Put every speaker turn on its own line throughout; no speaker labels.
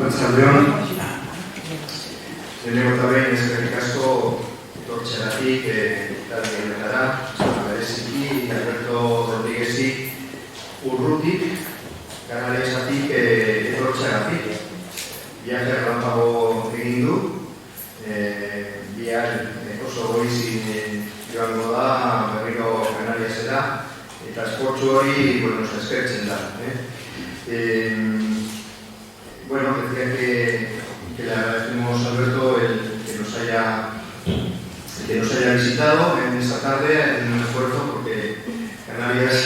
Arratsaldeon, lehenengo eta behin eskerrik asko etortzeagatik talde honetara, bereziki Alberto Rodríguezi Urrutik, Canariasatik etortzeagatik. Viaje relámpago egin du, bihar oso goizin joango da berriro Canariasera, eta esfortzu hori eskertzen da. Bueno, decía que le agradecemos a Alberto que nos haya visitado en esta tarde en un esfuerzo porque Canarias,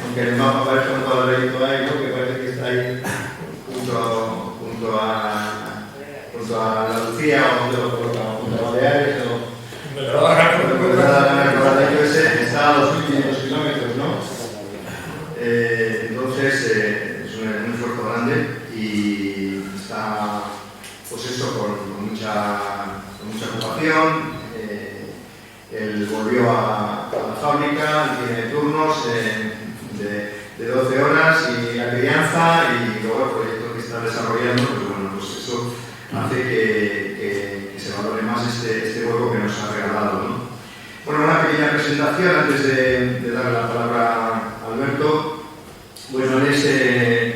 aunque el mapa parece un cuadradito ahí, ¿no? Que parece que está ahí junto a Andalucía o junto a Baleares está a 2.500 kilómetros, ¿no? Entonces es un esfuerzo grande y está, pues eso, con mucha ocupación. Él volvió a la fábrica, tiene turnos de 12 horas y la crianza y luego el proyecto que está desarrollando, pues bueno, pues eso hace que se valore más este vuelo que nos ha regalado, ¿no? Bueno, una pequeña presentación antes de darle la palabra a Alberto. Bueno, él es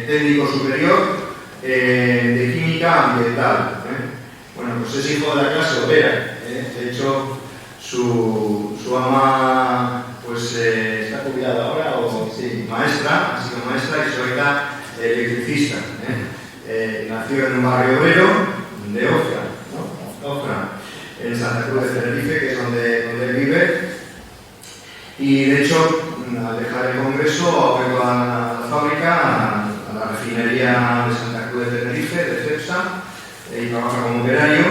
técnico superior de química ambiental. Bueno, pues es hijo de la clase obrera. De hecho, su ama pues está jubilada ahora, o sí, maestra, ha sido maestra y su abuela electricista. Nació en un barrio obrero de Ofra, ¿no? Ofra, en Santa Cruz de Tenerife, que es donde él vive. Y de hecho, al dejar el congreso, ha vuelto a la fábrica, a la refinería de Santa Cruz de Tenerife, de CEPSA, y trabaja como operario.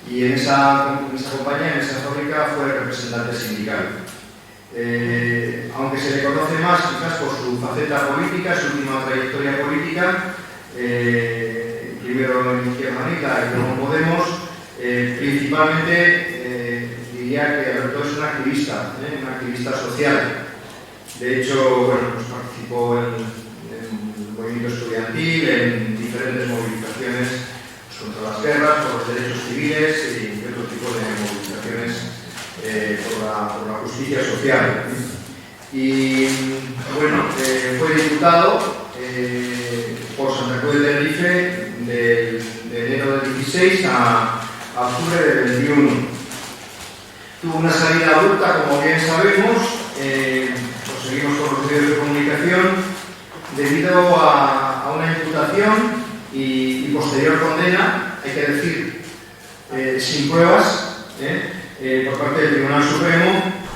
Y en esa compañía, en esa fábrica, fue representante sindical. Aunque se le conoce más quizás por su faceta política, su última trayectoria política, primero en Izquierda Unida y luego en Podemos, principalmente diría que Alberto es un activista social. De hecho, bueno, pues participó en el movimiento estudiantil, en diferentes movilizaciones contra las guerras, por los derechos civiles y otro tipo de movilizaciones por la justicia social. Y bueno, fue diputado por Santa Cruz de Tenerife de enero del 16 a octubre del 21. Tuvo una salida abrupta, como bien sabemos, seguimos con los medios de comunicación, debido a una imputación y posterior condena, hay que decir, sin pruebas, por parte del Tribunal Supremo,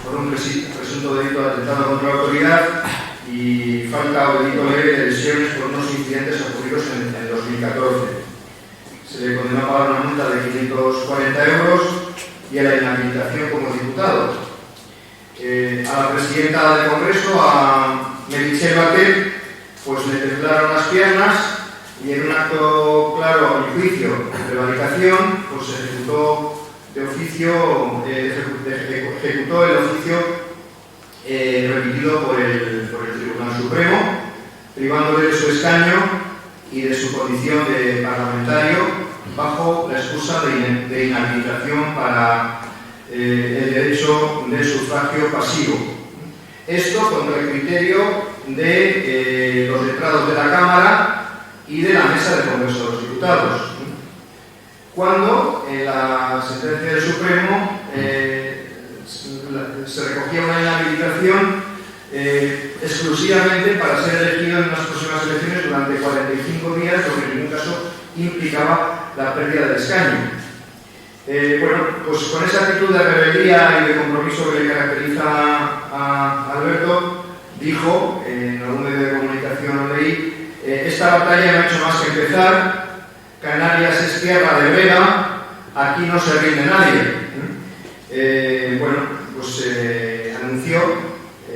por un presunto delito de atentado contra la autoridad y falta o delito leve de lesiones por unos incidentes ocurridos en 2014. Se le condenó a pagar una multa de 540 euros y a la inhabilitación como diputado. A la presidenta del Congreso, a Meritxell Batet, pues le temblaron las piernas y en un acto claro, a mi juicio, de prevaricación, pues se ejecutó el oficio remitido por el Tribunal Supremo, privándole de su escaño y de su condición de parlamentario bajo la excusa de inhabilitación para el derecho de sufragio pasivo. Esto contra el criterio de los letrados de la Cámara y de la Mesa del Congreso de los Diputados. Cuando en la sentencia del Supremo se recogía una inhabilitación exclusivamente para ser elegido en las próximas elecciones durante 45 días, lo que en ningún caso implicaba la pérdida del escaño. Bueno, pues con esa actitud de rebeldía y de compromiso que le caracteriza a Alberto, dijo en algún medio de comunicación, lo leí, esta batalla no ha hecho más que empezar. Canarias es tierra de brega, aquí no se rinde nadie. Bueno, pues anunció,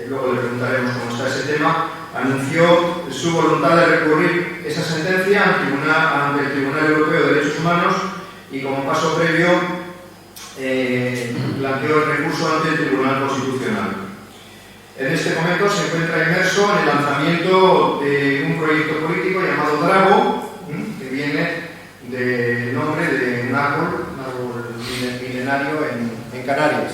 luego le preguntaremos cómo está ese tema, anunció su voluntad de recurrir esa sentencia ante el Tribunal Europeo de Derechos Humanos y como paso previo planteó el recurso ante el Tribunal Constitucional. En este momento se encuentra inmerso en el lanzamiento de un proyecto político llamado Drago, que viene del nombre de un árbol milenario en Canarias,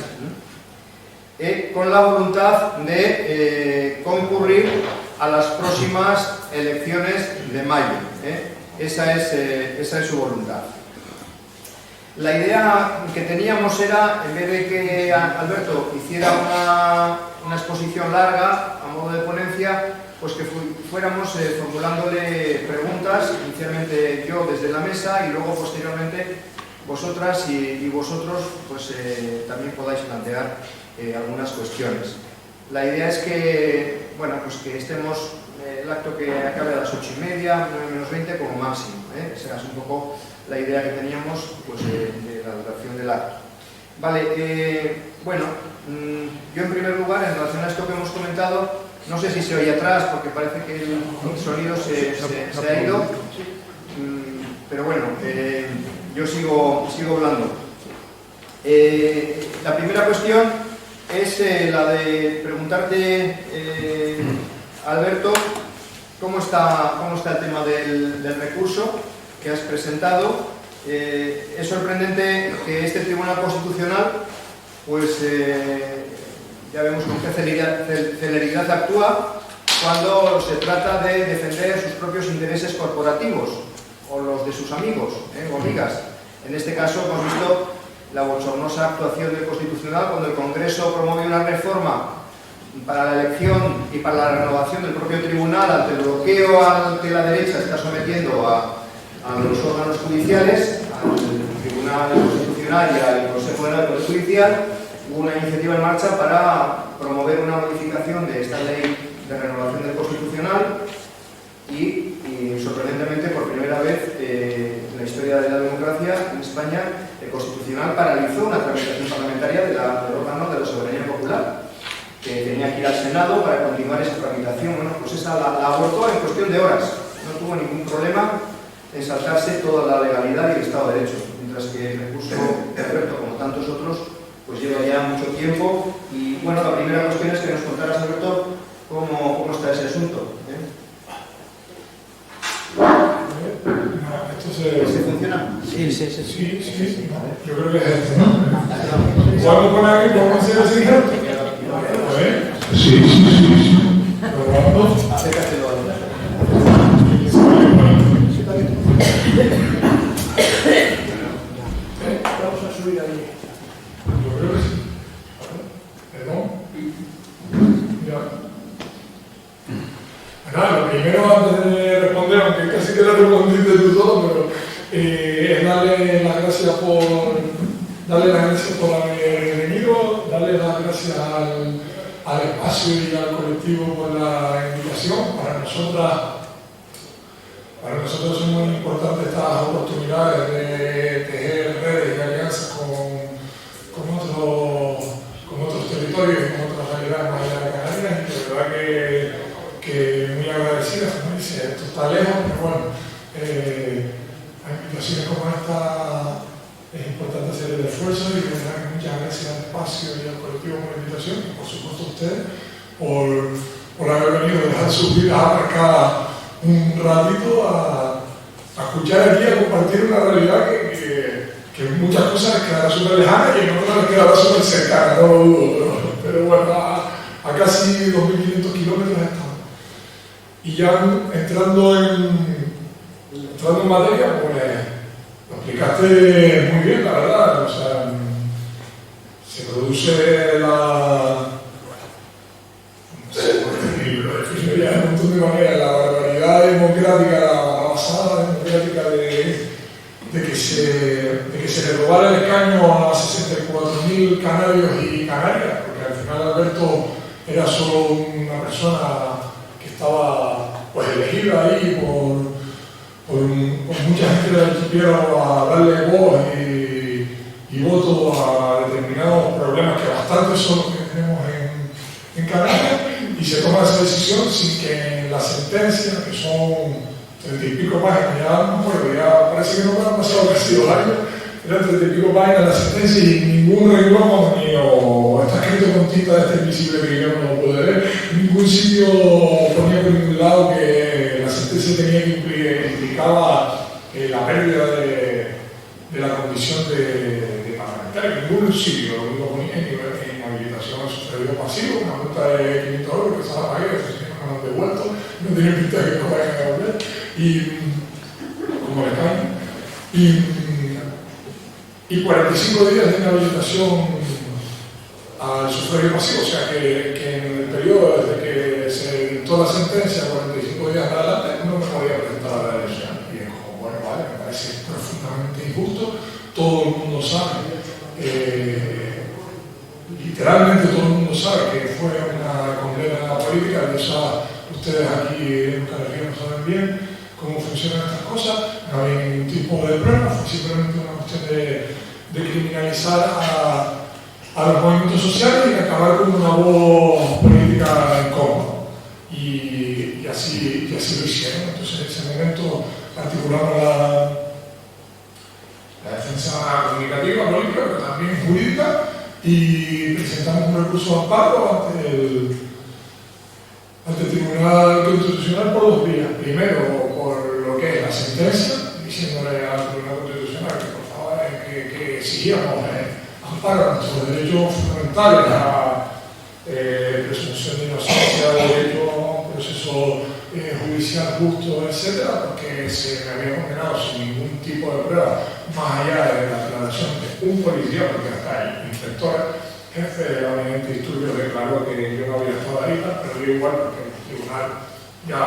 con la voluntad de concurrir a las próximas elecciones de mayo. Esa es su voluntad. La idea que teníamos era, en vez de que Alberto hiciera una exposición larga a modo de ponencia, pues que fuéramos formulándole preguntas, inicialmente yo desde la mesa y luego posteriormente vosotras y vosotros pues también podáis plantear algunas cuestiones. La idea es que, bueno, pues que estemos, el acto que acabe a las 8:30, 9:20 como máximo, esa es un poco la idea que teníamos pues, de la duración del acto. Vale, bueno, yo en primer lugar, en relación a esto que hemos comentado, no sé si se oye atrás porque parece que el sonido se ha ido, pero bueno, yo sigo hablando. La primera cuestión es la de preguntarte, Alberto, ¿cómo está el tema del recurso que has presentado? Es sorprendente que este Tribunal Constitucional, pues ya vemos con qué celeridad actúa cuando se trata de defender sus propios intereses corporativos o los de sus amigos o amigas. En este caso hemos visto la bochornosa actuación del Constitucional cuando el Congreso promueve una reforma para la elección y para la renovación del propio tribunal ante el bloqueo al que la derecha está sometiendo a los órganos judiciales, al Tribunal Constitucional y al Consejo General del Poder Judicial. Hubo una iniciativa en marcha para promover una modificación de esta ley de renovación del Constitucional y sorprendentemente por primera vez en la historia de la democracia en España el Constitucional paralizó una tramitación parlamentaria del órgano de la soberanía popular que tenía que ir al Senado para continuar esa tramitación. Bueno, pues esa la abortó en cuestión de horas, no tuvo ningún problema en saltarse toda la legalidad y el Estado de Derecho, mientras que el recurso de Alberto, como tantos otros, pues lleva ya mucho tiempo. Y bueno, la primera cuestión es que nos contaras, Alberto, cómo está ese asunto. ¿Se funciona?
Sí. No, yo creo que es esto, ¿no? ¿Podemos poner aquí? ¿Podemos hacer así? A ver. Sí. Probando.
Acércatelo a vamos a subir ahí.
Yo creo que sí. Perdón. Ya. Nada, lo primero antes de responder, aunque casi que lo respondiste tú solo, pero es darle las gracias por haber venido, darle las gracias al espacio y al colectivo por la invitación. Para nosotros son muy importantes estas oportunidades de tejer redes y alianzas con otros territorios y con otras realidades más allá de Canarias, y de verdad que muy agradecidas, como dice, esto está lejos, pero bueno, a invitaciones como esta es importante hacer el esfuerzo y de verdad que muchas gracias al espacio y al colectivo por la invitación y por supuesto a ustedes por haber venido a dejar sus vidas aparcadas un ratito a escuchar aquí, a compartir una realidad que muchas cosas les quedará súper lejana y en otras les quedará súper cercana, no lo dudo, pero bueno, a casi 2.500 kilómetros estamos. Y ya entrando en materia, pues lo explicaste muy bien, la verdad. O sea, se produce lo definiría de un montón de maneras, la barbaridad democrática, la basada democrática de que se le robara el escaño a 64.000 canarios y canarias, porque al final Alberto era solo una persona que estaba pues elegida ahí por mucha gente del archipiélago a darle voz y voto a determinados problemas que bastante son los que tenemos en Canarias, y se toma esa decisión sin que en la sentencia, que son 30 y pico páginas, ya no me acuerdo, ya parece que no me han pasado casi 2 años, eran 30 y pico páginas la sentencia y ningún renglón o está escrito con tinta de este invisible que yo no lo puedo leer, ningún sitio ponía por ningún lado que la sentencia tenía que implicaba la pérdida de la condición de parlamentario. En ningún sitio lo ponía en habilitación a sufragio pasivo, una multa de 500 euros que se la pagué, que se me han devuelto, no tiene pinta de que no vayan a devolver, y como le caen. Y 45 días de inhabilitación al sufragio pasivo, o sea que en el periodo desde que se dictó la sentencia, 45 días adelante, no me podía presentar a la elección. Y es como, bueno, vale, me parece profundamente injusto. Todo el mundo sabe, literalmente todo el mundo sabe que fue una condena en la política, y ustedes aquí en Canarias no saben bien cómo funcionan estas cosas. No había ningún tipo de prueba, fue simplemente una cuestión de criminalizar a los movimientos sociales y acabar con una voz política en coma. Y así lo hicieron. Entonces, en ese momento articulamos la defensa comunicativa, política, pero también jurídica, y presentamos un recurso de amparo ante el Tribunal Constitucional por 2 vías. Primero, por lo que es la sentencia, diciéndole al Tribunal Constitucional que por favor que exigíamos amparo a nuestros derechos fundamentales, a presunción de inocencia, derecho a un proceso judicial justo, etc., porque se me había condenado sin ningún tipo de prueba, más allá de la declaración de un policía, porque hasta el inspector jefe del gabinete de disturbios declaró que yo no había estado ahí, pero yo igual, porque el tribunal ya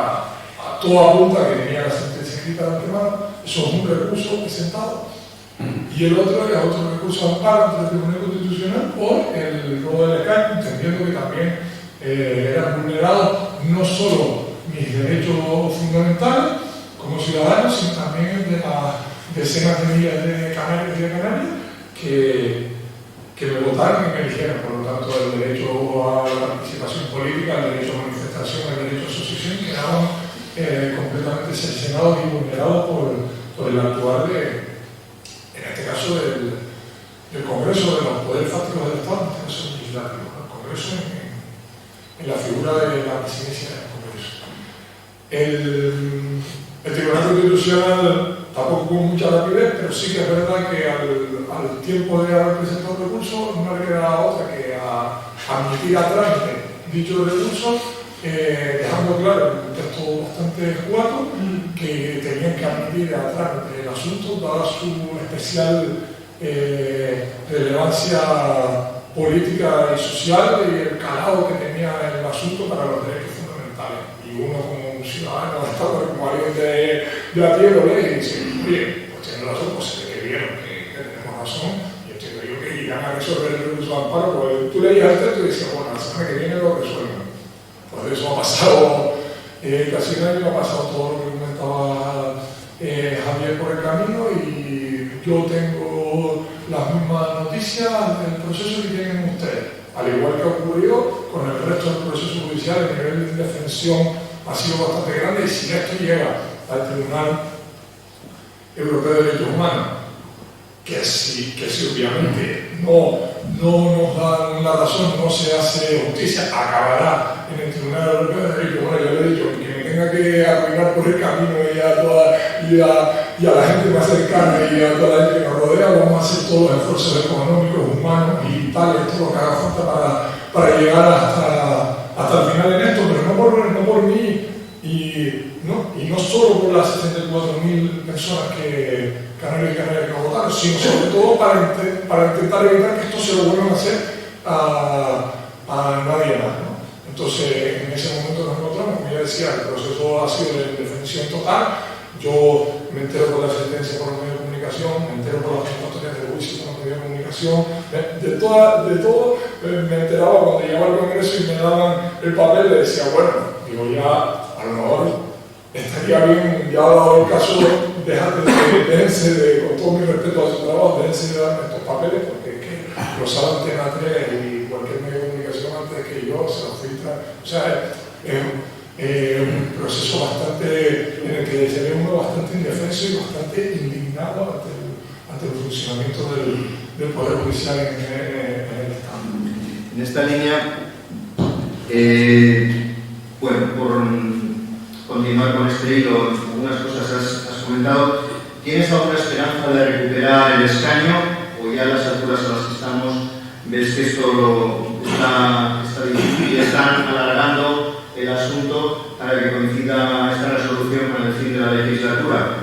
a todo apunta que tenía la sentencia escrita de antemano. Eso es un recurso presentado. Y el otro es otro recurso de amparo ante el Tribunal Constitucional por el robo de la entendiendo que también eran vulnerados no solo mis derechos fundamentales como ciudadano, sino también el de las decenas de miles de canarios y de canarias que me votaron y me eligieron. Por lo tanto, el derecho a la participación política, el derecho a manifestación, el derecho a asociación quedaban completamente cercenados y vulnerados por el actuar en este caso del Congreso, de los poderes fácticos del Estado, en este caso legislativo, el Congreso en la figura de la presidencia del Congreso. El Tribunal Constitucional tampoco con mucha rapidez, pero sí que es verdad que al tiempo de haber presentado el recurso no le queda otra que admitir a trámite dicho recurso, dejando claro en un texto bastante escueto que tenían que admitir a trámite el asunto dada su especial relevancia política y social y el calado que tenía el asunto para los derechos fundamentales. Y uno como un ciudadano de Estado, como alguien de a pie lo lee y dice, oye, pues tiene razón, pues se ve que vieron que tenemos razón, y entiendo yo que irán a resolver el recurso de amparo, porque tú leías el texto y decías, bueno, la semana que viene lo resuelven. Pues eso ha pasado casi un año, ha pasado todo lo que comentaba Javier por el camino, y yo tengo las mismas noticias del proceso que tienen ustedes. Al igual que ocurrió con el resto del proceso judicial, el nivel de indefensión ha sido bastante grande, y si esto llega al Tribunal Europeo de Derechos Humanos, que si obviamente no nos dan la razón, no se hace justicia, acabará en el Tribunal Europeo de Derechos Humanos. Yo le he dicho que me tenga que arruinar por el camino y a la gente más cercana y a toda la gente que nos rodea, vamos a hacer todos los esfuerzos económicos, humanos y vitales, todo lo que haga falta para llegar hasta el final en esto, pero no por mí y no solo por las 74.000 personas canarios y canarias que votaron, sino sobre todo para intentar evitar que esto se lo vuelvan a hacer a nadie más, ¿no? Entonces, en ese momento nos encontramos, como ya decía, el proceso ha sido de indefensión total. Yo me entero por la sentencia por los medios de comunicación, me entero por las convocatorias de juicio por los medios de comunicación, de todo me enteraba cuando llegaba al Congreso y me daban el papel, le decía, bueno, digo, ya a lo mejor estaría bien, ya dado el caso, déjense con todo mi respeto a su trabajo, déjense de darme estos papeles, porque es que lo sabe Antena 3 y cualquier medio de comunicación antes que yo se los filtra. O sea, es un proceso bastante, en el que se ve uno bastante indefenso y bastante indignado ante el funcionamiento del Poder Judicial en el Estado.
En esta línea, bueno, por continuar con este hilo, algunas cosas has comentado. ¿tienes alguna esperanza de recuperar el escaño o ya a las alturas a las que estamos ves que esto está difícil y están alargando el asunto para que coincida esta resolución con el fin de la legislatura?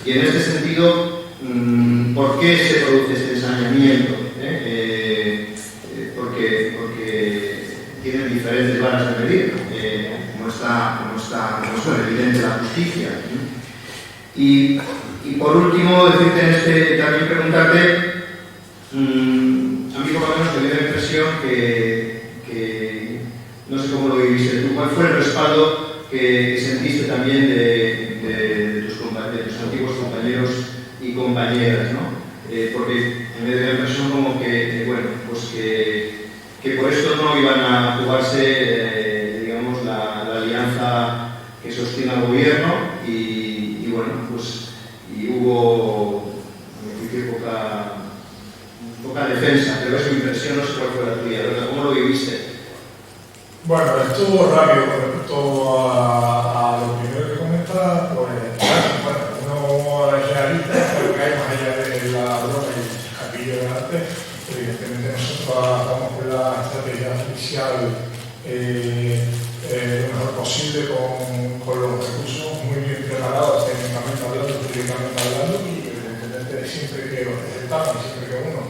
Y en este sentido, ¿por qué se produce este desañamiento? Porque tienen diferentes varas de medir, como está evidente la justicia. Y por último, decirte también preguntarte, a mí por lo menos me dio la impresión que no sé cómo lo viviste tú, ¿cuál fue el respaldo que sentiste también de tus antiguos compañeros y compañeras, ¿no? Porque me dio la impresión como que, bueno, pues que por esto no iban a jugarse, digamos, la alianza que sostiene al gobierno y bueno, pues y hubo poca defensa, pero es mi impresión, no sé cuál fue la tuya, ¿verdad? ¿Cómo lo viviste?
Bueno, estuvo rápido con respecto a lo primero que comentaba, pues uno es realista, porque hay más allá de la broma y el capillo de arte. Evidentemente nosotros vamos con la estrategia judicial lo mejor posible con los recursos muy bien preparados, técnicamente hablando, jurídicamente hablando, y evidentemente siempre que los presentamos, siempre que uno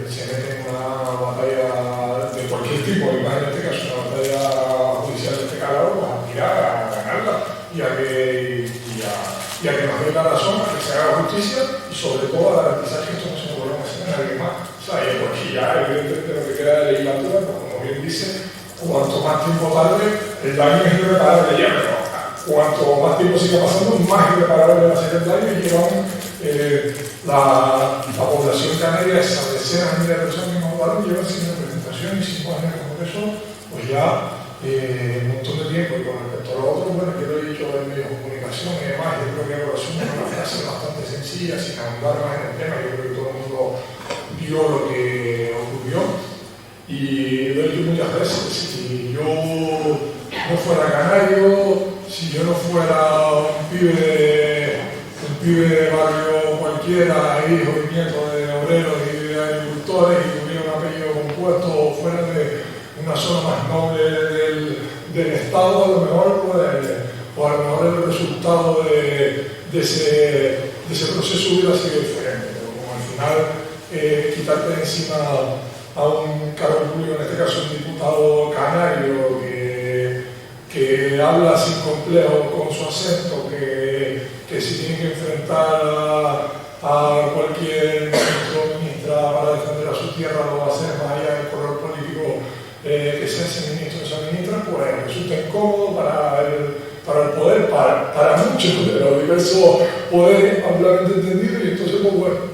se mete en una batalla de cualquier tipo, y más en este caso una batalla judicial de este calado, pues aspirar a ganarla y a que nos dé la razón, a que se haga justicia y sobre todo a garantizar que esto no se vuelva a hacer a nadie más. O sea, y porque ya evidentemente lo que queda de legislatura, pues, como bien dice, cuanto más tiempo tarde, el daño es irreparable ya, pero cuanto más tiempo siga pasando, más irreparable va a ser el daño y llevamos la población canaria, esas decenas de miles de personas que nos votaron, llevan sin representación y 5 años de Congreso, pues ya un montón de tiempo. Y con respecto a lo otro, bueno, yo lo he dicho en medios de comunicación y demás, yo creo que la evaluación es una frase bastante sencilla, sin ahondar más en el tema, yo creo que todo el mundo vio lo que ocurrió. Y lo he dicho muchas veces, si yo no fuera canario, si yo no fuera un pibe de barrio cualquiera, hijo y nieto de obreros y de agricultores y tuviera un apellido compuesto fuera de una zona más noble del Estado, a lo mejor el resultado de ese proceso hubiera sido diferente. Pero como al final quitarte de encima a un cargo público, en este caso un diputado canario que habla sin complejo con su acento, que si tiene que enfrentar a cualquier ministro o ministra para defender a su tierra lo va a hacer más allá del color político que sea ese ministro o esa ministra, pues resulta incómodo para el poder, para muchos de los diversos poderes ampliamente entendidos, y entonces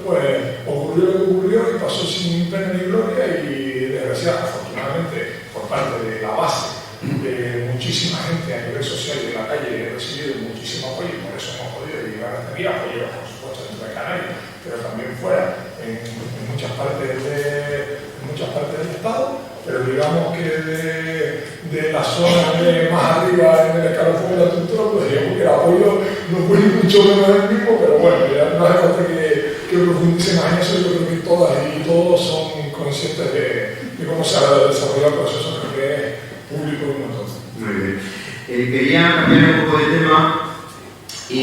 pues ocurrió lo que ocurrió y pasó sin pena ni gloria, y desgraciadamente, afortunadamente, por parte de la base de muchísima gente a nivel social y de la calle he recibido muchísimo apoyo, y por eso hemos podido llegar hasta aquí, apoyo por supuesto dentro de Canarias, pero también fuera, en muchas partes del Estado, pero digamos que de la zona más arriba en el escalafón de la estructura, pues digamos que el apoyo no fue ni mucho menos el mismo, pero bueno, ya no hace falta que profundice más en eso. Yo creo que todas y todos son conscientes de cómo se ha desarrollado el proceso, que es público y no todo.
Muy bien. Quería cambiar un poco de tema y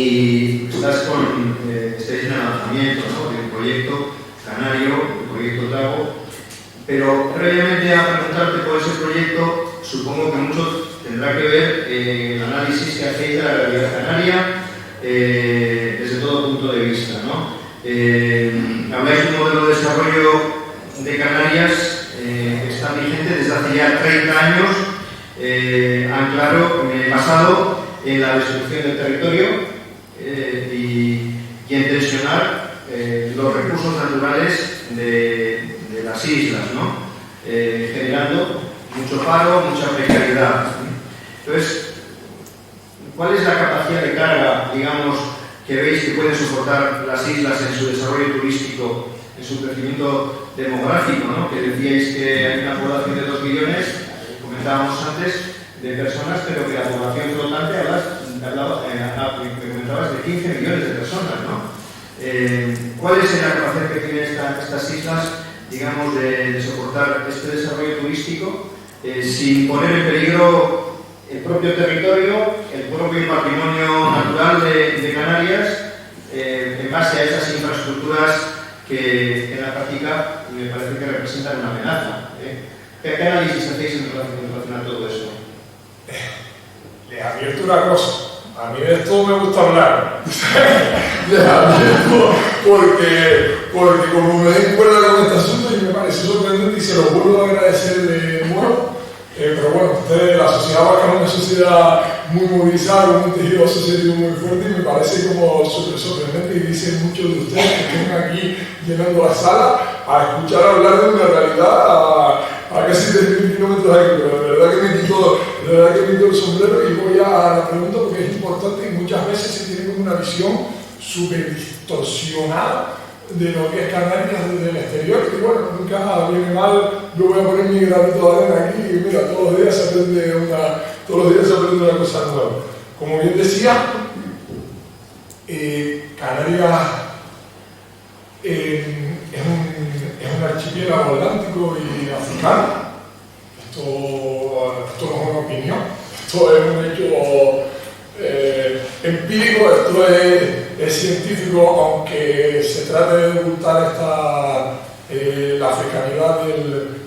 estáis en el lanzamiento, ¿no?, de un proyecto canario, el proyecto Trago, pero previamente a preguntarte por ese proyecto, supongo que mucho tendrá que ver el análisis que hacéis de la realidad canaria desde todo punto de vista, ¿no? Habláis de un modelo de desarrollo de Canarias que está vigente desde hace ya 30 años, anclado en el pasado en la destrucción del territorio y en tensionar los recursos naturales de las islas, ¿no? Generando mucho paro, mucha precariedad. Entonces, ¿cuál es la capacidad de carga, digamos, que veis que pueden soportar las islas en su desarrollo turístico, en su crecimiento demográfico, ¿no? Que decíais que hay una población de 2 millones, comentábamos antes, de personas, pero que la población flotante, me comentabas de 15 millones de personas, ¿no? ¿Cuál es la capacidad que tienen estas islas, digamos, de soportar este desarrollo turístico sin poner en peligro el propio territorio, el propio patrimonio natural de Canarias, en base a esas infraestructuras que en la práctica me parece que representan una amenaza? ¿Qué análisis hacéis en relación a todo eso?
Les advierto una cosa. A mí de esto me gusta hablar. Les advierto porque como me den cuerda con este asunto y me parece sorprendente y se lo vuelvo a agradecer de nuevo. Pero bueno, ustedes, la sociedad vasca es una sociedad muy movilizada, con un tejido asociativo muy fuerte y me parece como súper sorprendente y dicen muchos de ustedes que estén aquí llenando la sala a escuchar hablar de una realidad a casi 3.000 kilómetros de aquí, pero de verdad que me quito el sombrero y voy a la pregunta porque es importante y muchas veces se tiene como una visión súper distorsionada de lo que es Canarias desde el exterior y bueno, nunca viene mal, yo voy a poner mi granito de arena aquí y mira, todos los días se aprende una cosa nueva. Como bien decía, Canarias es un archipiélago atlántico y africano. Esto no es una opinión, esto es un hecho empírico, esto es científico, aunque se trate de ocultar la africanidad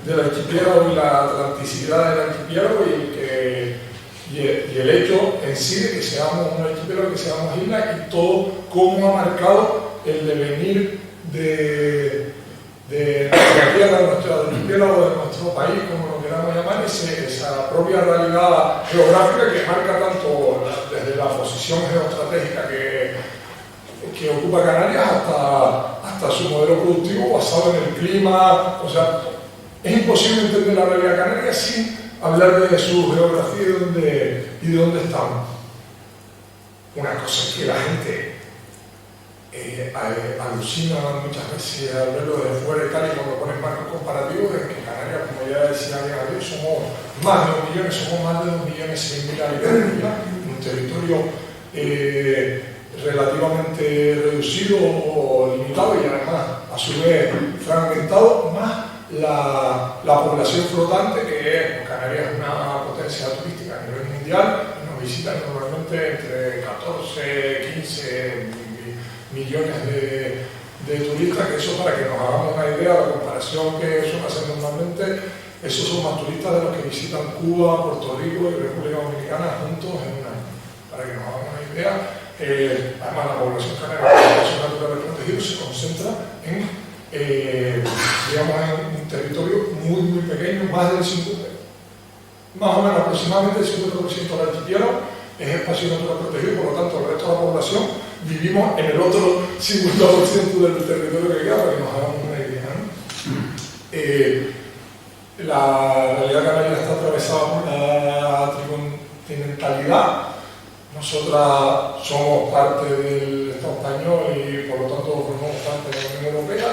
del archipiélago y la atlanticidad del archipiélago y el hecho en sí de que seamos un archipiélago, que seamos islas y todo cómo ha marcado el devenir de nuestra tierra, de nuestro archipiélago, de nuestro país, como lo queramos llamar, esa propia realidad geográfica que marca tanto desde la posición geoestratégica que ocupa Canarias hasta su modelo productivo basado en el clima. O sea, es imposible entender la realidad canaria sin hablar de su geografía y de dónde estamos. Una cosa es que la gente alucina muchas veces al verlo desde fuera y tal, y cuando ponen marcos comparativos es que Canarias, como ya decía alguien, somos más de 2 millones, somos más de 2.100.000 habitantes, un territorio relativamente reducido o limitado y además a su vez fragmentado, más la población flotante que es Canarias es una potencia turística a nivel mundial y nos visitan normalmente entre 14, 15 millones de turistas, que eso para que nos hagamos una idea, la comparación que suele hacer normalmente, esos son más turistas de los que visitan Cuba, Puerto Rico y República Dominicana juntos en un año. Para que nos hagamos una idea, además la población canaria, la población natural protegida, se concentra en un territorio muy muy pequeño, más del 50%, más o menos aproximadamente el 50% del archipiélago es espacio natural protegido, por lo tanto el resto de la población vivimos en el otro 50% del territorio que queda, para que nos hagamos una idea, ¿no? La realidad canaria está atravesada por la tricontinentalidad. Nosotras somos parte del Estado español y por lo tanto formamos parte de la Unión Europea,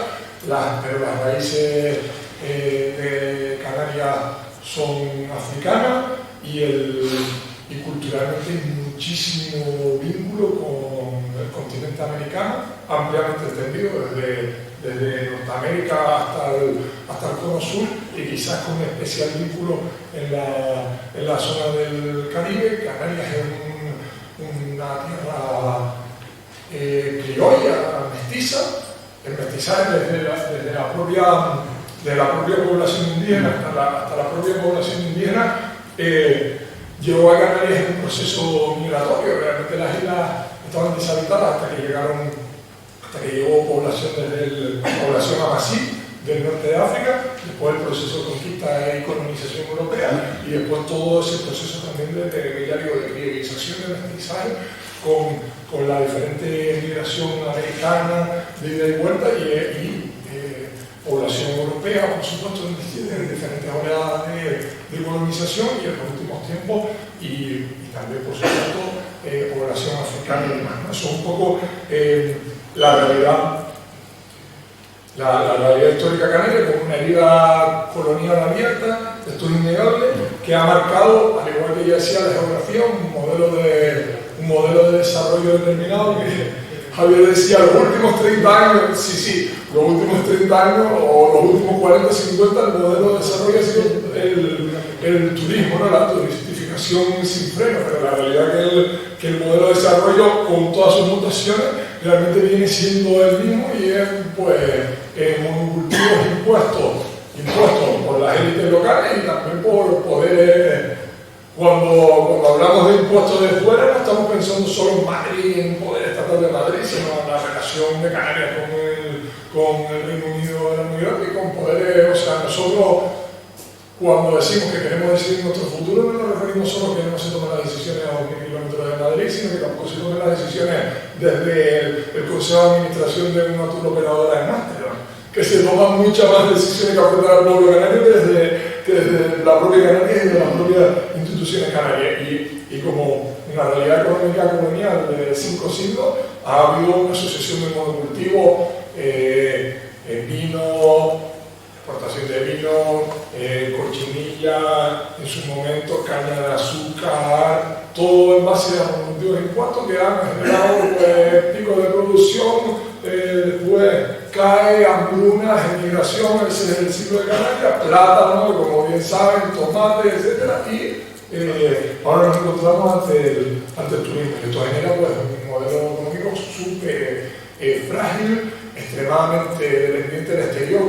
pero las raíces de Canarias son africanas y culturalmente hay muchísimo vínculo con el continente americano, ampliamente entendido desde Norteamérica hasta el cono sur y quizás con un especial vínculo en la zona del Caribe. Canarias es una tierra criolla, mestiza, el mestizaje desde la propia población indígena hasta la propia población indígena llevó a Canarias en un proceso migratorio. Realmente las islas estaban deshabitadas hasta que llegó población amasí del norte de África, después el proceso de conquista y colonización europea y después todo ese proceso también de criollización, de mestizaje con la diferente migración americana de ida y vuelta y población europea, por supuesto, en diferentes oleadas de colonización y en los últimos tiempos y también, por supuesto, población africana y demás, ¿no? Eso es un poco la realidad histórica canaria, con una herida colonial abierta esto es innegable, que ha marcado, al igual que ya decía, la geografía, un modelo de desarrollo determinado que Javier decía, los últimos 30 años, sí, los últimos 30 años o los últimos 40, 50, el modelo de desarrollo ha sido el turismo, ¿no? La turistificación sin freno, pero la realidad es que el modelo de desarrollo, con todas sus mutaciones, realmente viene siendo el mismo y es, pues, monocultivos impuestos por las élites locales y también por poderes. Cuando hablamos de impuestos de fuera, no estamos pensando solo en Madrid, en poder estatal de Madrid, sino en la relación de Canarias con el Reino Unido era muy grande y con poderes. O sea, nosotros, cuando decimos que queremos decidir nuestro futuro, no nos referimos solo a que no se tomen las decisiones a 1.000 kilómetros de Madrid, sino que tampoco se tomen las decisiones desde el Consejo de Administración de una turoperadora en Ámsterdam, que se toman muchas más decisiones que afectan al pueblo canario que desde la propia Canarias y de las propias instituciones canarias. Y como una realidad económica colonial de 5 siglos, ha habido una asociación de monocultivos, vino, exportación de vino, cochinilla, en su momento caña de azúcar, todo en base a monocultivos impuestos que han generado picos de producción. Después cae hambruna, emigración, ese es el ciclo de Canarias, plátano, como bien saben, tomate, etc. Y ahora nos encontramos ante el turismo. Esto genera pues, un modelo económico súper frágil, extremadamente dependiente del exterior.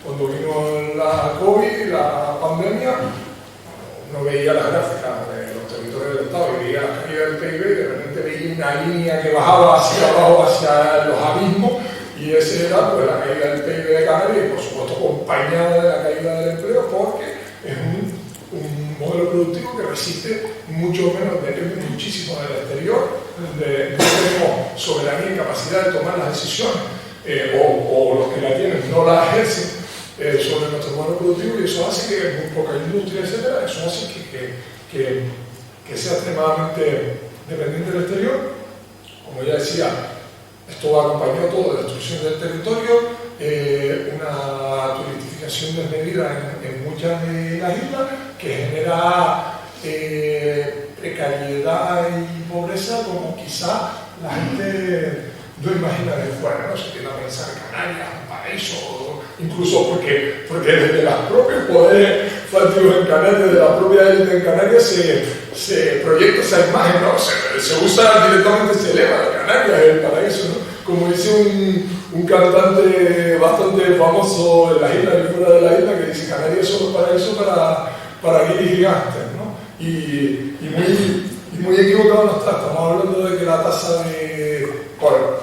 Cuando vino la COVID, la pandemia, uno veía las gráficas de los territorios del Estado y veía la caída del PIB y de repente veía una línea que bajaba hacia abajo, hacia los abismos, y ese era pues, la caída del PIB de Canarias y por supuesto acompañada de la caída del empleo, porque es un modelo productivo que resiste mucho menos, depende muchísimo del exterior, donde no tenemos soberanía y capacidad de tomar las decisiones, o los que la tienen no la ejercen sobre nuestro modelo productivo, y eso hace que muy poca industria, etcétera, eso hace que sea extremadamente dependiente del exterior. Como ya decía, esto va acompañado todo de destrucción del territorio, una turistificación desmedida en muchas de las islas que genera precariedad y pobreza como quizá la gente no imagina de fuera, ¿no? Se tiende a pensar Canarias, un paraíso, incluso porque desde los propios poderes fácticos en Canarias, desde la propia élite en Canarias, se proyecta esa imagen, ¿no? Se usa directamente, se eleva Canarias, el paraíso, ¿no? Como dice un cantante bastante famoso en la isla y fuera de la isla, que dice Canarias es solo paraíso para guiris gigantes, ¿no? Y muy equivocado no está. Estamos hablando de que la tasa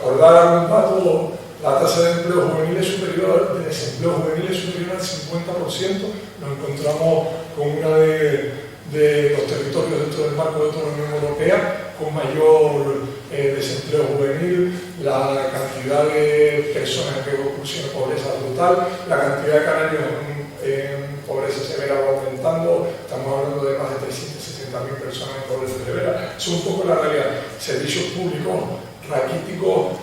por dar algún dato, la tasa de empleo juvenil es superior, de desempleo juvenil es superior al 50%. Nos encontramos con una de los territorios dentro del marco de toda la Unión Europea con mayor desempleo juvenil, la cantidad de personas en reclusión de pobreza total, la cantidad de canarios en pobreza severa va aumentando. Estamos hablando de más de 360.000 personas en pobreza severa. Es un poco la realidad. Servicios públicos raquíticos,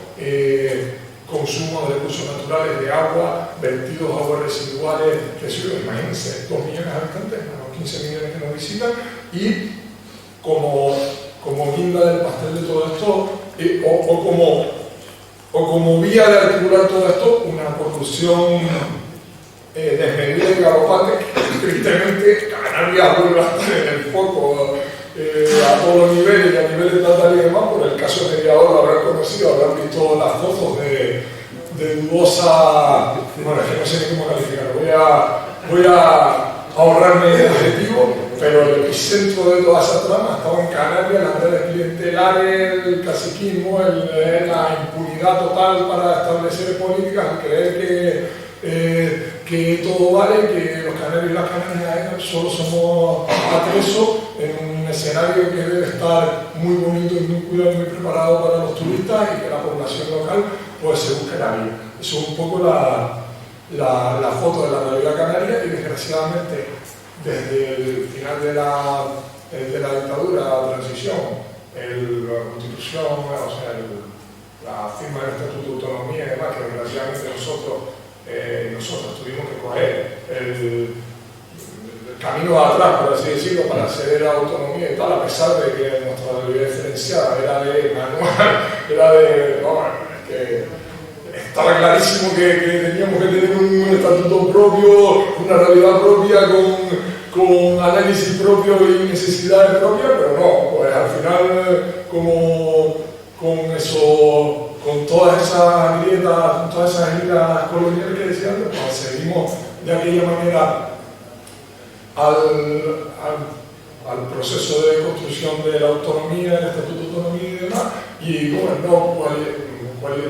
consumo de recursos naturales, de agua, vertidos a aguas residuales, imagínense, 2 millones de habitantes, unos 15 millones que nos visitan, y como guinda del pastel de todo esto, o como vía de articular todo esto, una corrupción desmedida y galopante, que tristemente Canarias vuelve a estar en el foco a todos los niveles y a niveles estatal y demás. Por el caso de Mediador lo habrán conocido, habrán visto las fotos de dudosa, bueno, es que no sé ni cómo calificarlo, voy a ahorrarme el adjetivo, pero el epicentro de toda esa trama estaba en Canarias, las redes clientelares, el caciquismo, la impunidad total para establecer políticas, al creer que todo vale, que los canarios y las canarias solo somos atresos en un escenario que debe estar muy bonito y muy cuidado y muy preparado para los turistas, y que la población local pues se busque la vida. Eso es un poco la foto de la realidad canaria, y desgraciadamente desde el final de la dictadura, la transición, la constitución, o sea, la firma del Estatuto de Autonomía y demás, que desgraciadamente nosotros nosotros tuvimos que coger el camino de atrás, por así decirlo, para acceder a la autonomía y tal, a pesar de que nuestra realidad diferenciada era de manual, era de... No, que estaba clarísimo que teníamos que tener un estatuto propio, una realidad propia con análisis propio y necesidades propias, pero no, pues al final con todas esas grietas, con todas esas heridas coloniales que decía antes, pues seguimos de aquella manera al proceso de construcción de la autonomía, del estatuto de autonomía y demás, y gobernó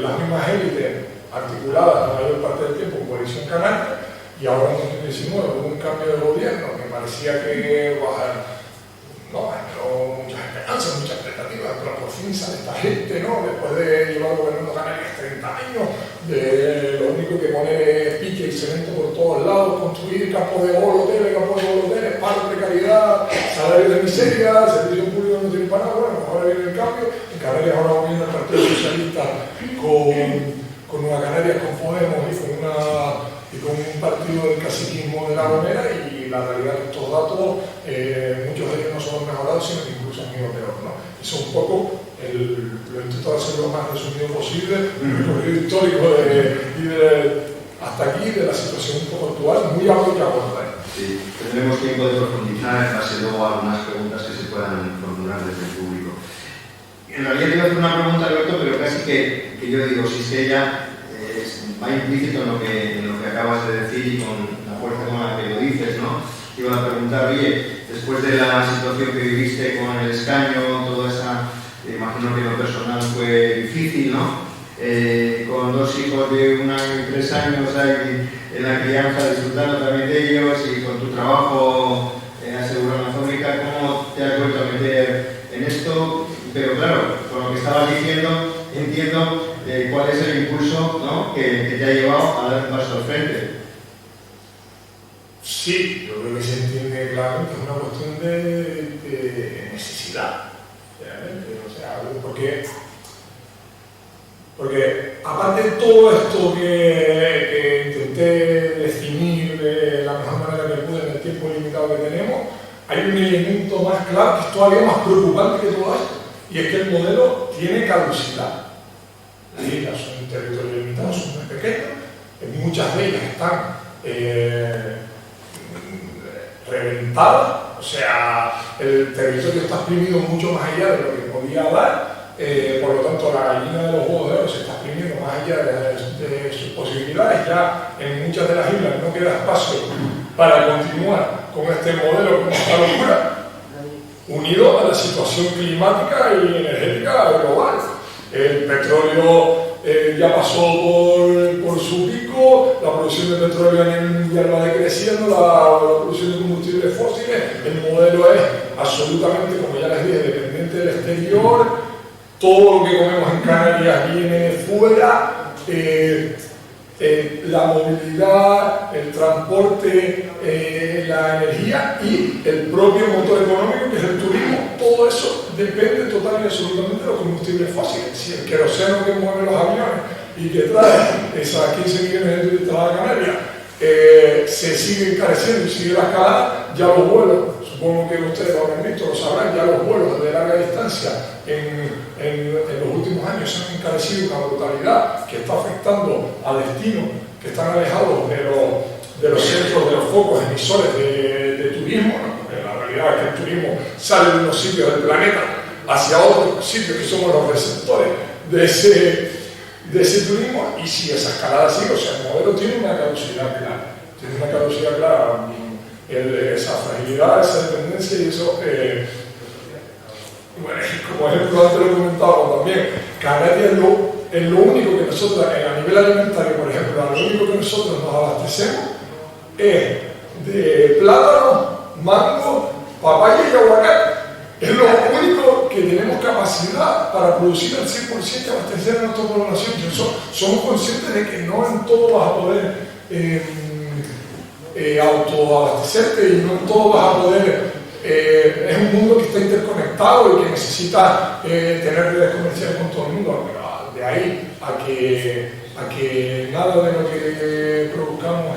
las mismas élites articuladas la mayor parte del tiempo en Coalición Canaria, y ahora en 2019 hubo un cambio de gobierno que parecía que muchas esperanzas, muchas expectativas, pero por fin sale esta gente, ¿no? Después de llevar gobernando Canarias 30 años, de lo único que poner es pique y cemento por todos lados, construir campos de hoteles, paro, precariedad, salarios de miseria, servicio público no tiene para nada. Bueno, ahora viene el cambio. En Canarias ahora va viendo el Partido Socialista con Nueva Canarias, con Podemos y con un partido del caciquismo de La Gomera, y la realidad de estos datos, muchos de ellos no solo han mejorado, sino que incluso han ido peor, ¿no? Eso es un poco, lo intento hacer lo más resumido posible, el recorrido histórico hasta aquí, de la situación un poco actual, muy algo que abordar.
Sí, tendremos tiempo de profundizar en base luego a algunas preguntas que se puedan formular desde el público. En realidad te iba a hacer una pregunta, Alberto, pero casi que yo digo, si es que ella va implícito en lo que acabas de decir y con la fuerza con la que lo dices, ¿no? Te iba a preguntar, oye, después de la situación que viviste con el escaño, toda esa, imagino que lo personal fue difícil, ¿no? Con dos hijos de 1 año y 3 años ahí en la crianza, disfrutando también de ellos, y con tu trabajo asegurando la fábrica, ¿cómo te has vuelto a meter en esto? Pero claro, con lo que estabas diciendo, entiendo cuál es el impulso, ¿no?, que te ha llevado a dar un paso al frente.
Sí, yo creo que se entiende claramente, es una cuestión de necesidad, realmente. O sea, porque aparte de todo esto que intenté definir de la mejor manera que pude en el tiempo limitado que tenemos, hay un elemento más claro que es todavía más preocupante que todo esto, y es que el modelo tiene caducidad. Las islas son territorios limitados, son muy pequeños, muchas de ellas están reventadas, o sea, el territorio está exprimido mucho más allá de lo que podía dar. Por lo tanto, la gallina de los huevos de oro se está exprimiendo más allá de sus posibilidades. Ya en muchas de las islas no queda espacio para continuar con este modelo, con esta locura, unido a la situación climática y energética global. El petróleo ya pasó por su pico, la producción de petróleo a nivel mundial va decreciendo, la producción de combustibles fósiles, el modelo es absolutamente, como ya les dije, dependiente del exterior. Todo lo que comemos en Canarias viene de fuera, la movilidad, el transporte, la energía y el propio motor económico, que es el turismo. Todo eso depende total y absolutamente de los combustibles fósiles. Si el queroseno que mueve los aviones y que trae esas 15 millones de turistas a Canarias se sigue encareciendo y sigue la escalada, ya los vuelos, supongo que ustedes lo habrán visto, lo sabrán, ya los vuelos de larga distancia en los últimos años se han encarecido una brutalidad que está afectando a destinos que están alejados de los centros, de los focos emisores de turismo, ¿no? Porque la realidad es que el turismo sale de unos sitios del planeta hacia otros sitios que somos los receptores de ese turismo, y si esa escalada sigue, o sea, el modelo tiene una caducidad clara, esa fragilidad, esa dependencia y eso, bueno, como ejemplo antes lo comentaba también, Canarias es lo único que nosotros, a nivel alimentario, por ejemplo, lo único que nosotros nos abastecemos es de plátano, mango, papaya y aguacate. Es lo único que tenemos capacidad para producir al 100% y abastecer a nuestra población. Somos conscientes de que no en todo vas a poder autoabastecerte y no en todo vas a poder. Es un mundo que está interconectado y que necesita tener redes comerciales con todo el mundo. De ahí a a que nada de lo que produzcamos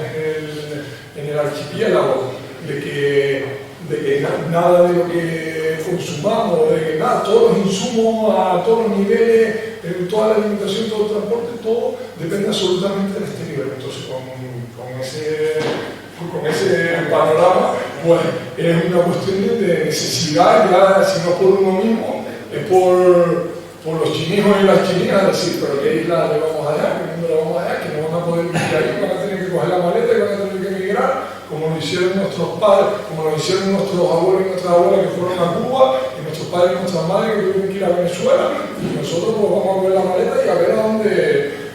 en el archipiélago, de que nada de lo que consumamos, de que nada, todos los insumos a todos los niveles, toda la alimentación, todo el transporte, todo depende absolutamente del exterior. Entonces, con ese panorama, pues es una cuestión de necesidad, ya si no por uno mismo, es por los chinijos y las chininas, decir, pero ¿qué isla le vamos allá? ¿Qué mundo le vamos allá? Que no van a poder vivir ahí, van a tener que coger la maleta y van a tener que emigrar, como lo hicieron nuestros padres, como lo hicieron nuestros abuelos y nuestras abuelas que fueron a Cuba, y nuestros padres y nuestras madres que tuvieron que ir a Venezuela, y nosotros pues vamos a coger la maleta y a ver a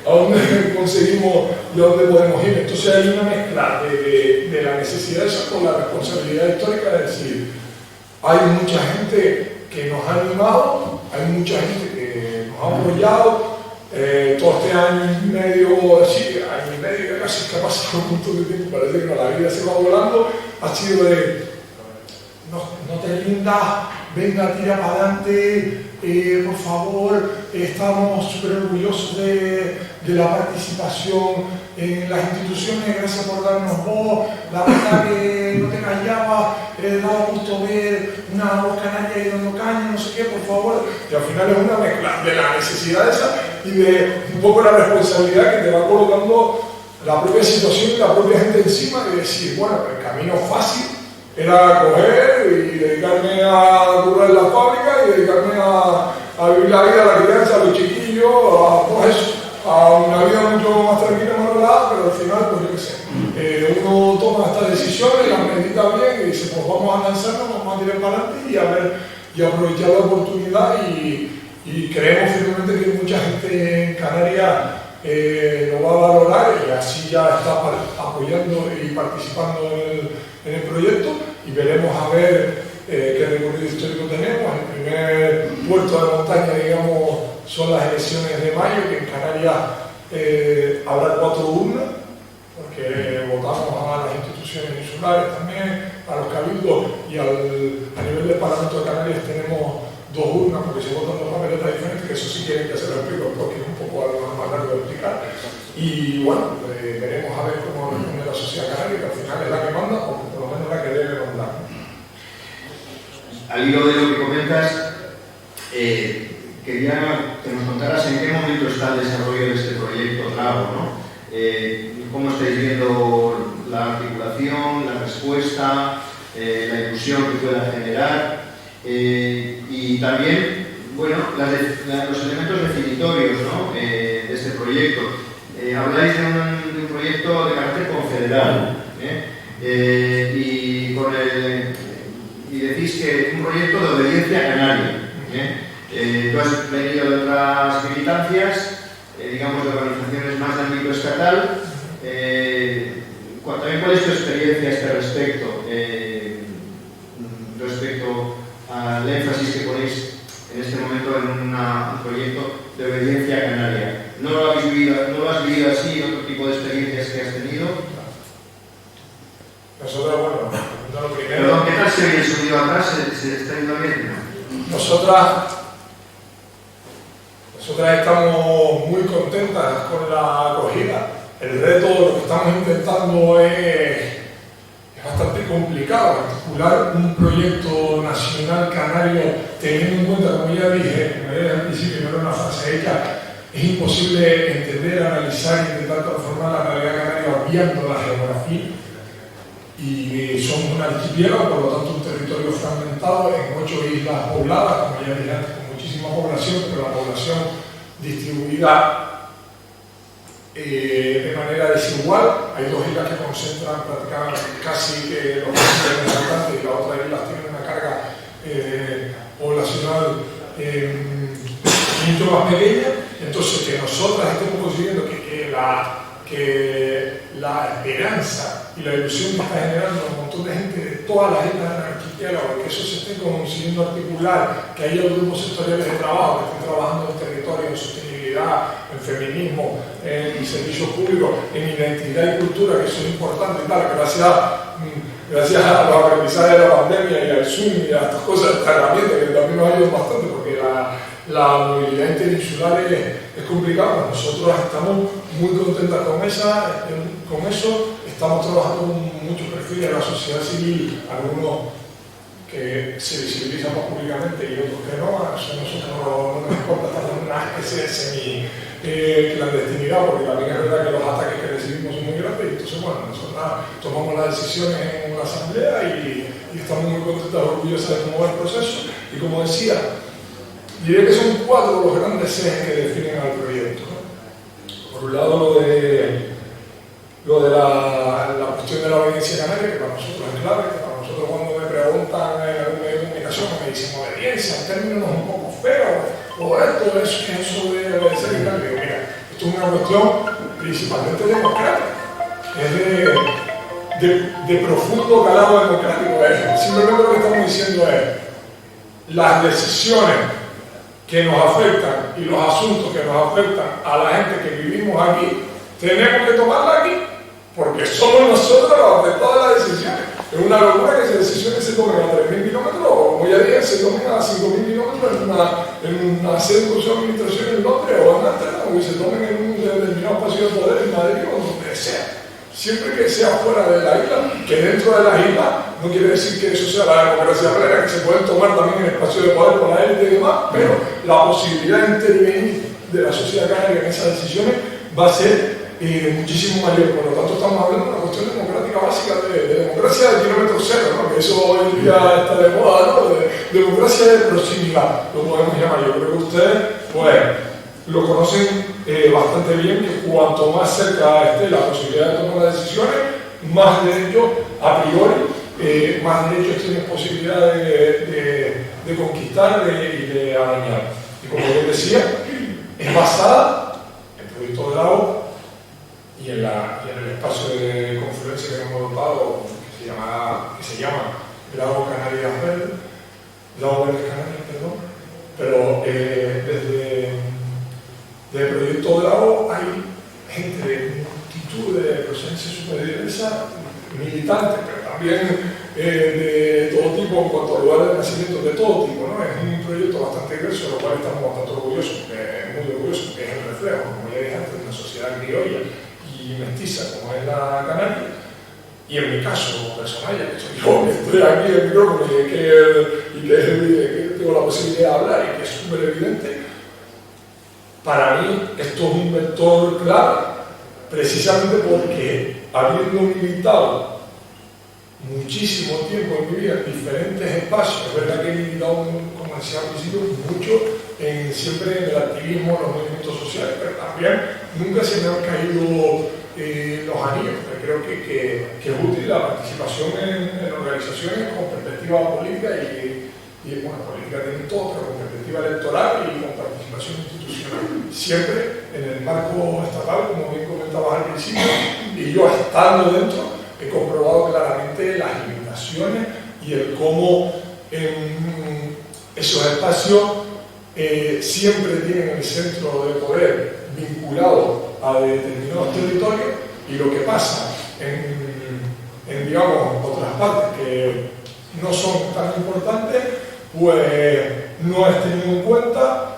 dónde conseguimos y a dónde podemos ir. Entonces hay una mezcla de la necesidad de eso con la responsabilidad histórica de decir, hay mucha gente que nos ha animado, hay mucha gente que nos ha apoyado, todo este año y medio, sí, año y medio casi que ha pasado un montón de tiempo, parece que no, la vida se va volando, ha sido de no te rindas, venga, tira para adelante, por favor, estamos súper orgullosos de la participación en las instituciones, gracias por darnos voz, la verdad que no te callabas, daba gusto ver una voz canaria ahí dando caña, no sé qué, por favor, y al final es una mezcla de la necesidad esa y de un poco la responsabilidad que te va colocando la propia situación y la propia gente encima, de decir, bueno, el camino fácil era coger y dedicarme a currar en la fábrica y dedicarme a vivir la vida, a la crianza, a los chiquillos, a una vida mucho más tranquila, más relajada, pero al final, pues yo qué sé, uno toma estas decisiones, las medita bien y dice, pues vamos a lanzarnos, vamos a tirar para adelante y aprovechar la oportunidad y creemos firmemente que mucha gente en Canarias lo va a valorar y así ya está apoyando y participando en el proyecto y veremos a ver qué recorrido histórico tenemos. El primer puerto de montaña, digamos, son las elecciones de mayo, que en Canarias habrá 4 urnas, porque votamos a las instituciones insulares también, a los cabildos y a nivel del Parlamento de Canarias tenemos 2 urnas, porque se votan 2 papeletas diferentes, que eso sí quieren que se lo explico, porque es un poco algo más largo de explicar. Y bueno, veremos a ver cómo responde la sociedad canaria, que al final es la que manda, o por lo menos la que debe mandar.
Al hilo de lo que comentas, quería que nos contaras en qué momento está el desarrollo de este proyecto Trago, ¿no? ¿Cómo estáis viendo la articulación, la respuesta, la ilusión que pueda generar? Y también, bueno, los elementos definitorios, ¿no? De este proyecto. Habláis de un proyecto de carácter confederal, y decís que un proyecto de obediencia canaria. Tú has venido de otras militancias, digamos de organizaciones más de ámbito estatal. También, ¿cuál es tu experiencia a este respecto? Respecto al énfasis que ponéis en este momento en un proyecto de obediencia canaria. ¿No lo has vivido así en otro tipo de experiencias que has tenido?
Nosotros, bueno, lo primero...
Perdón, ¿qué tal se oye el sonido atrás? ¿Se está yendo bien?
Nosotras estamos muy contentas con la acogida. El reto, lo que estamos intentando es bastante complicado, articular un proyecto nacional canario teniendo en cuenta, como ya dije al principio, no era una frase hecha, es imposible entender, analizar e intentar transformar la realidad canaria obviando la geografía. Y somos un archipiélago, por lo tanto un territorio fragmentado en 8 islas pobladas, como ya dije antes, con muchísima población, pero la población distribuida de manera desigual. Hay 2 islas que concentran prácticamente casi los habitantes y las otras islas tienen una carga poblacional mucho más pequeña. Entonces, que nosotras estemos consiguiendo que la esperanza y la ilusión que está generando un montón de gente de todas las islas del archipiélago, que eso se esté consiguiendo articular, que haya grupos sectoriales de trabajo que estén trabajando en territorio, en sostenibilidad, en feminismo, en servicios públicos, en identidad y cultura, que eso es importante, claro, gracias a los aprendizajes de la pandemia y al Zoom y a estas cosas, estas herramientas que también nos ayudan bastante, porque la movilidad interinsular es complicada. Nosotros estamos muy contentas con eso. Estamos trabajando con muchos perfiles de la sociedad civil, algunos que se visibilizan más públicamente y otros que no. A nosotros no nos importa estar en una especie de semi-clandestinidad, porque también es verdad que los ataques que recibimos son muy grandes. Y entonces, bueno, nosotros tomamos las decisiones en una asamblea y estamos muy contentos, orgullosos de cómo va el proceso. Y como decía, diré que son 4 los grandes ejes que definen al proyecto, ¿no? Por un lado, lo de la cuestión de la obediencia canaria, que para nosotros es clave, que para nosotros cuando me preguntan en algún medio de comunicación me dicen obediencia, en términos un poco feos, o esto es eso de obedecer y tal. Digo, mira, esto es una cuestión principalmente democrática, es de profundo calado democrático. Simplemente lo que estamos diciendo es las decisiones que nos afectan y los asuntos que nos afectan a la gente que vivimos aquí, tenemos que tomarla aquí, porque somos nosotros los afectados de las decisiones. Es una locura que esas decisiones se tomen a 3.000 kilómetros, o como ya dije, se tomen a 5.000 kilómetros en una centro de administración en Londres o en Amsterdam, o que se tomen en un determinado espacio de poder en Madrid o donde sea. Siempre que sea fuera de la isla, que dentro de la isla no quiere decir que eso sea la democracia plena, que se pueden tomar también en el espacio de poder por la élite y demás, pero la posibilidad de intervenir de la sociedad canaria en esas decisiones va a ser muchísimo mayor. Por lo tanto, estamos hablando de una cuestión democrática básica, de democracia de kilómetro cero, ¿no? Que eso hoy en día está de moda, ¿no? De democracia de proximidad, lo podemos llamar. Yo creo que ustedes, pues, lo conocen bastante bien, que cuanto más cerca esté la posibilidad de tomar las decisiones, más derechos, a priori, más derechos tienen posibilidad de conquistar y de arañar. Y como yo decía, es basada en el proyecto de Lago y en el espacio de confluencia que hemos dotado, que se llama Lago Canarias Verdes, Lago Verdes Canarias, perdón, pero desde el proyecto de Lago hay gente de multitud de procedencia súper diversa, militantes, pero también de todo tipo en cuanto a lugares de nacimiento, de todo tipo, ¿no? Es un proyecto bastante diverso, de lo cual estamos bastante orgullosos, muy orgullosos, que es el reflejo, como ya dije antes, de una sociedad criolla y mestiza como es la canaria. Y en mi caso personal, ya que soy yo, que estoy aquí en el micrófono y que tengo la posibilidad de hablar y que es súper evidente, para mí esto es un vector clave, precisamente porque habiendo militado muchísimo tiempo en mi vida en diferentes espacios, es verdad que he militado, como decía al principio, mucho siempre en el activismo, en los movimientos sociales, pero también nunca se me han caído los anillos. Creo que es útil la participación en organizaciones con perspectiva política y bueno, política tiene todo, pero con perspectiva electoral y con participación institucional, siempre en el marco estatal, como bien comentabas al principio, y yo estando dentro he comprobado claramente las limitaciones y el cómo esos espacios siempre tienen el centro de poder vinculado a determinados territorios, y lo que pasa en digamos, otras partes que no son tan importantes, pues no es tenido en cuenta,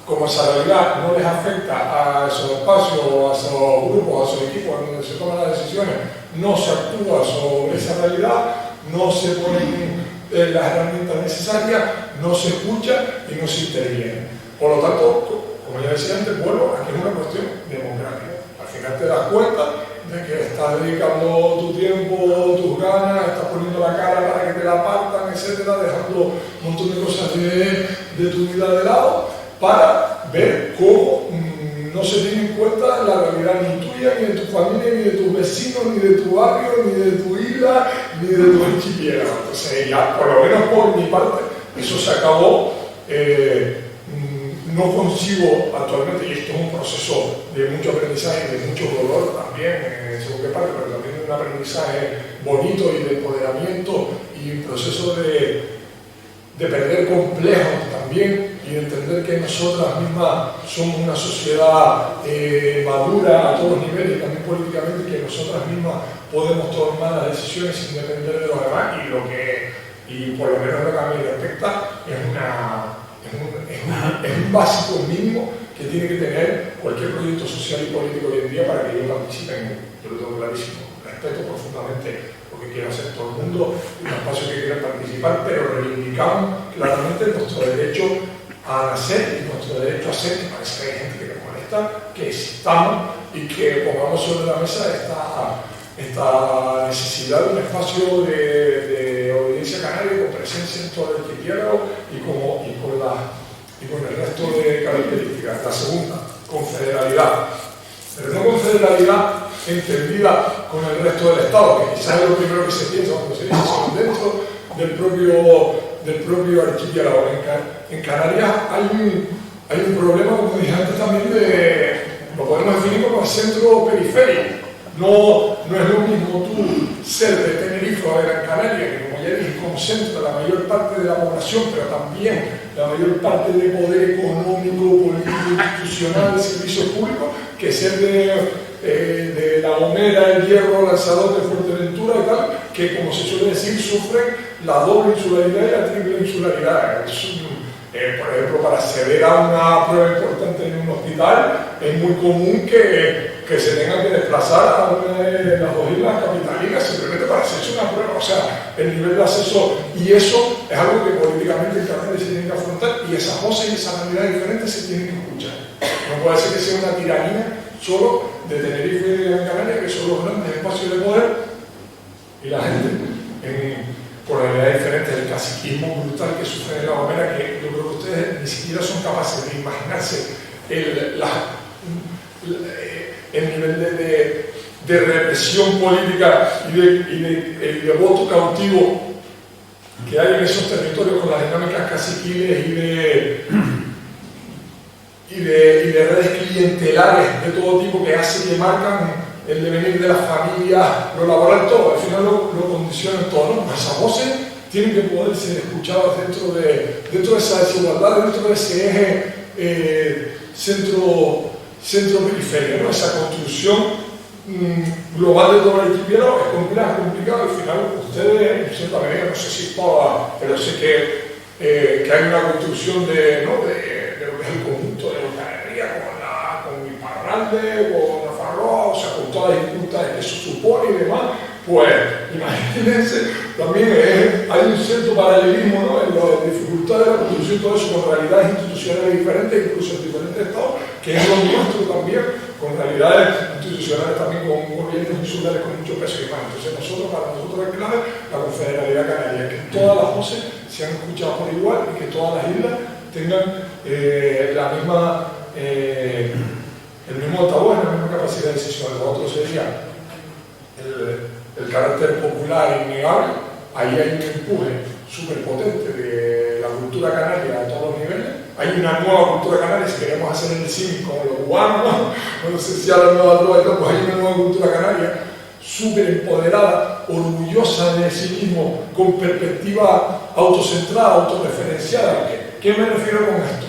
como esa realidad no les afecta a esos espacios, a esos grupos, a esos equipos donde se toman las decisiones, no se actúa sobre esa realidad, no se ponen las herramientas necesarias, no se escucha y no se interviene. Por lo tanto, como ya decía antes, vuelvo a que es una cuestión democrática. Al final te das cuenta de que estás dedicando tu tiempo, tus ganas, estás poniendo la cara para que te la partan, etcétera, dejando un montón de cosas de tu vida de lado para ver cómo no se tiene en cuenta la realidad ni tuya, ni de tu familia, ni de tus vecinos, ni de tu barrio, ni de tu isla, ni de tu archipiélago. Entonces, ya, por lo menos por mi parte, eso se acabó. No concibo actualmente, y esto es un proceso de mucho aprendizaje, de mucho dolor también, según qué parte, pero también de un aprendizaje bonito y de empoderamiento y un proceso de perder complejos también y de entender que nosotras mismas somos una sociedad madura a todos los niveles, también políticamente, que nosotras mismas podemos tomar las decisiones sin depender de los demás, y por lo menos lo que a mí respecta es un básico mínimo que tiene que tener cualquier proyecto social y político hoy en día para que ellos participen. Yo lo tengo clarísimo. Respeto profundamente lo que quiere hacer todo el mundo, y los espacios que quieren participar, pero reivindicamos claramente nuestro derecho a nacer y nuestro derecho a ser, que parece que hay gente que nos molesta, que existamos y que pongamos sobre la mesa esta necesidad de un espacio de audiencia canaria con presencia en todo el archipiélago y con el resto de características. La segunda, confederalidad. Pero no confederalidad entendida con el resto del Estado, que quizás es lo primero que se piensa cuando se dice, sino dentro del propio archipiélago. En Canarias hay un problema, como dije antes también, lo podemos definir como el centro-periferia. No es lo mismo tú ser de Tenerife o de Gran Canaria, que como ya dije, concentra la mayor parte de la población, pero también la mayor parte de poder económico, político, institucional, de servicios públicos, que ser de La Gomera, El Hierro, Lanzarote, Fuerteventura y tal, que como se suele decir, sufren la doble insularidad y la triple insularidad. Por ejemplo, para acceder a una prueba importante en un hospital, es muy común que se tengan que desplazar a una de las dos islas capitalinas simplemente para hacerse una prueba. O sea, el nivel de acceso, y eso es algo que políticamente en Canarias se tiene que afrontar, y esas voces y esas realidades diferentes se tienen que escuchar. No puede ser que sea una tiranía solo de Tenerife y de Gran Canaria, que son los grandes espacios de poder, y la gente por realidades diferentes, el caciquismo brutal que sufre en La Gomera, que yo creo que ustedes ni siquiera son capaces de imaginarse el nivel de represión política y de voto cautivo que hay en esos territorios con las dinámicas caciquiles y de redes clientelares de todo tipo que hacen que marcan el devenir de las familias, lo laboral, todo, al final lo condicionan todo, ¿no? Esas voces tienen que poder ser escuchadas dentro de esa desigualdad, dentro de ese eje centro-periferia, ¿no? Esa construcción global de todo el archipiélago es complicado. Al final, ustedes, en cierta medida, no sé si todas, pero sé que hay una construcción de lo que es el conjunto de la galería, con Iparralde, con Nafarroa, o sea, con todas las dificultades que eso supone y demás. Pues imagínense, también hay un cierto paralelismo, ¿no? En la dificultad de la construcción, todo eso con realidades institucionales diferentes, incluso en diferentes estados, que es lo nuestro también, con realidades institucionales también, con gobiernos insulares con mucho peso y más. Entonces para nosotros es clave la confederalidad canaria, que todas las voces sean escuchadas por igual y que todas las islas tengan el mismo altavoz, la misma capacidad de decisión. Lo otro sería el carácter popular innegable. Ahí hay un empuje súper potente de la cultura canaria a todos los niveles. Hay una nueva cultura canaria, si queremos hacer el símil con los cubanos, no sé si a la nueva droga, pues hay una nueva cultura canaria súper empoderada, orgullosa de sí mismo, con perspectiva autocentrada, autorreferenciada. ¿Qué me refiero con esto?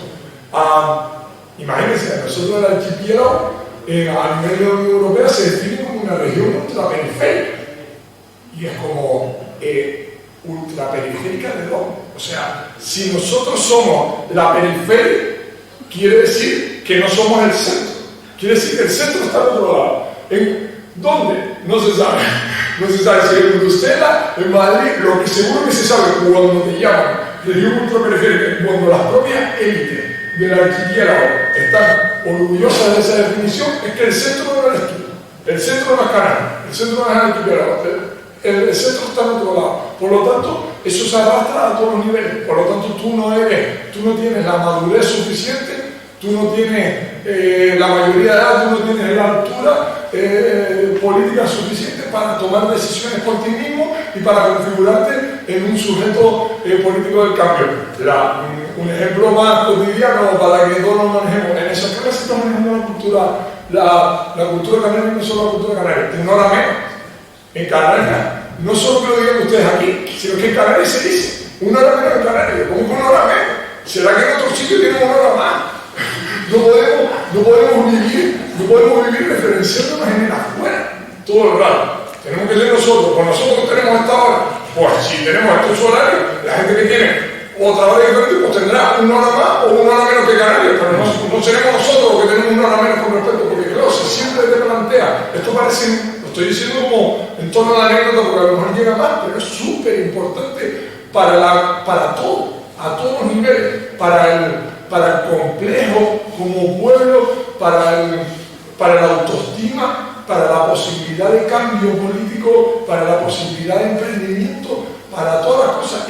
Imagínense, nosotros el archipiélago a nivel de la Unión Europea se define como una región ultraperiférica. Y es como ultraperiférica de dónde. O sea, si nosotros somos la periferia, quiere decir que no somos el centro. Quiere decir que el centro está al otro lado. ¿En dónde? No se sabe. No se sabe si en Bruselas, en Madrid. Lo que seguro que se sabe cuando te llaman región ultraperiférica, cuando las propias élites del archipiélago están orgullosas de esa definición, es que el centro no eres tú. El centro no es Canarias, el centro no es el archipiélago. El centro está en otro lado. Por lo tanto, eso se arrastra a todos los niveles. Por lo tanto, tú no tienes la madurez suficiente, tú no tienes la mayoría de edad, tú no tienes la altura política suficiente para tomar decisiones por ti mismo y para configurarte en un sujeto político del cambio. Un ejemplo más cotidiano para que todos nos manejemos. En esas clases estamos manejando la cultura canaria, no solo la cultura canaria, una hora menos. En Canarias, no solo que lo digan ustedes aquí, sino que en Canarias se dice una hora menos en Canarias. ¿Cómo que una hora menos? ¿Será que en otros sitios tienen una hora más? No podemos vivir referenciándonos en el afuera todo el rato. Tenemos que ser nosotros. Con nosotros tenemos esta hora. Pues si tenemos estos horarios, la gente que tiene otra hora diferente, pues tendrá una hora más o una hora menos que Canarias, pero no seremos nosotros los que tenemos una hora menos con respecto, porque claro, si siempre te plantea, esto parece, lo estoy diciendo como en torno a la anécdota, porque a lo mejor llega más, pero es súper importante para todo, a todos los niveles, para el complejo como pueblo, para la autoestima, para la posibilidad de cambio político, para la posibilidad de emprendimiento, para todas las cosas.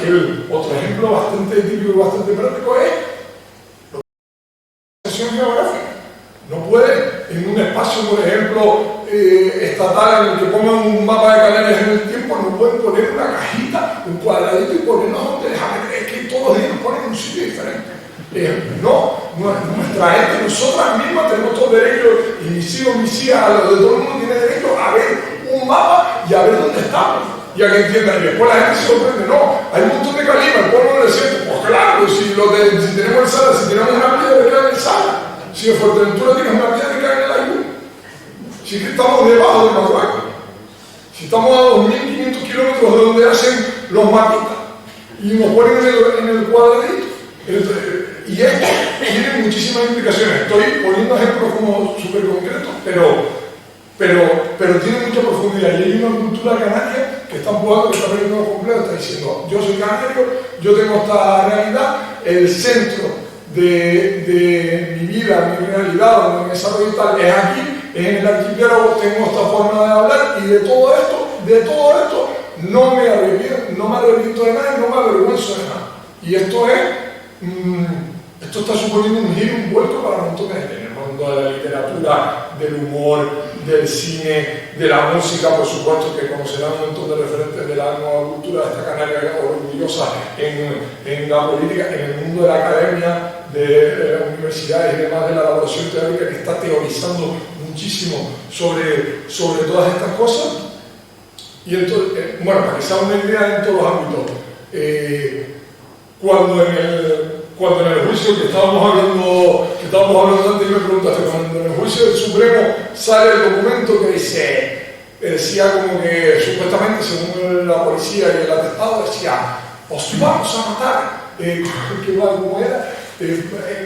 Otro ejemplo bastante típico y bastante práctico es la localización geográfica. No puede, en un espacio, por ejemplo, estatal en el que pongan un mapa de Canarias en el tiempo, no pueden poner una cajita, un cuadradito y ponernos donde es que todos los días nos ponen en un sitio diferente. Nuestra gente, nosotras mismas tenemos todo derecho, y mis hijos, mis hijas, de todo el mundo tiene derecho a ver un mapa y a ver dónde estamos. Y a que entiendan, y después la gente se sorprende, no, hay un montón de calima, el pueblo del desierto, pues claro, si tenemos el Sala, si tenemos una piedra que cae en el Sala, si en Fuerteventura tienes una piedra que cae en el Aigún, si es que estamos debajo de Marruecos, si estamos a 2.500 kilómetros de donde hacen los mapitas, y nos ponen en el cuadradito, y esto tiene muchísimas implicaciones. Estoy poniendo ejemplos como súper concretos, pero tiene mucha profundidad. Y hay una cultura canaria que está empujando, que está perdiendo completo, está diciendo, yo soy canario, yo tengo esta realidad, el centro de mi vida, mi realidad, donde me desarrollo y tal, es aquí, es en el archipiélago, tengo esta forma de hablar, y de todo esto, no me arrepiento de nada y no me avergüenzo de nada. Y esto está suponiendo un giro, un vuelco para un montón de gente, en el mundo de la literatura, del humor, del cine, de la música, por supuesto, que conocerán un montón de referentes de la nueva cultura de esta Canaria orgullosa en la política, en el mundo de la academia, de las universidades y demás, de la elaboración teórica, que está teorizando muchísimo sobre todas estas cosas. Y entonces, bueno, para que sea una idea en todos los ámbitos, cuando en el juicio que estábamos hablando antes y me preguntaste, cuando en el juicio del Supremo sale el documento que decía como que supuestamente según la policía y el atestado decía, os vamos a matar, ¿cómo era?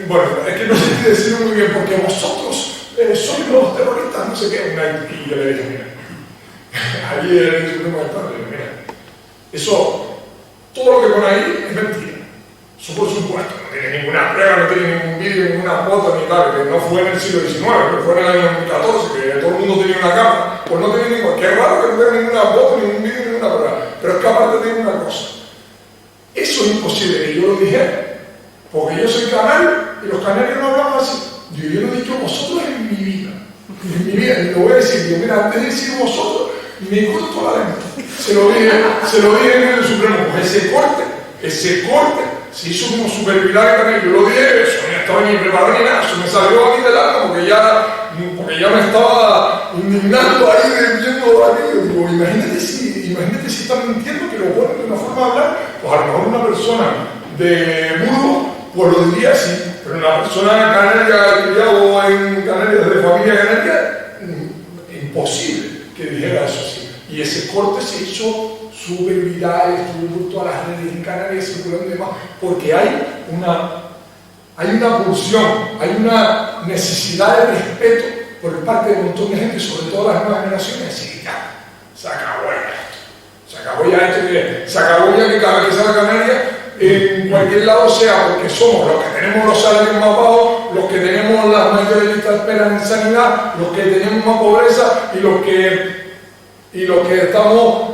Bueno, es que no sé qué decirlo muy bien, porque vosotros sois los terroristas, no sé qué, y yo le dije, mira, allí en el Supremo de Estado, mira, eso, todo lo que pone ahí es mentira. Eso por supuesto, no tiene ninguna prueba, no tiene ningún vídeo, ninguna foto, ni tal, que no fue en el siglo XIX, que fue en el año 2014, que todo el mundo tenía una cámara, pues no tenía ninguna, qué raro que no tenga ninguna foto, ningún vídeo, ninguna prueba, pero es que aparte tiene una cosa, eso es imposible que yo lo dijera, porque yo soy canario y los canarios no hablamos así, yo lo he dicho vosotros en mi vida, y lo voy a decir, yo mira, antes de decir vosotros, me corto la lengua, se lo dije en el Supremo, pues ese corte, se hizo como super viral en Canarias. Yo lo dije, eso no estaba ni preparado ni nada, eso me salió aquí del alma porque ya me estaba indignando ahí viendo aquello. Digo, imagínate si están mintiendo, que lo ponen de una forma de hablar, pues a lo mejor una persona de Burgos, pues lo diría así, pero una persona canaria, criado en Canarias, de familia canaria, imposible que dijera eso así. Y ese corte se hizo súper viral, estuvo por todas las redes en Canarias circulando y demás, porque hay una pulsión, hay una necesidad de respeto por parte de un montón de gente, sobre todo las nuevas generaciones, así que ya, se acabó ya que cada vez que salga Canarias, en cualquier lado sea, porque somos los que tenemos los salarios más bajos, los que tenemos las mayores listas de espera en sanidad, los que tenemos más pobreza y los que estamos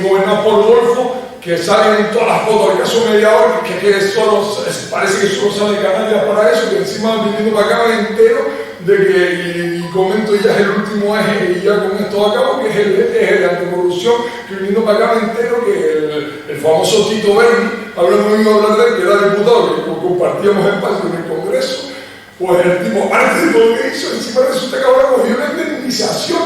gobernados por Golfo, que salen en todas las fotos, que son media hora, que solo, parece que solo sale Canarias para eso, que encima viniendo para acá entero, y comento ya el último eje, y ya con esto acabo, que es el eje de anticorrupción, que viniendo para acá entero, que el famoso Tito Berni, habremos oído hablar de él, que era diputado, que compartíamos espacio en el Congreso, pues el tipo, aparte de todo lo que hizo, encima resulta que ahora cogió una indemnización.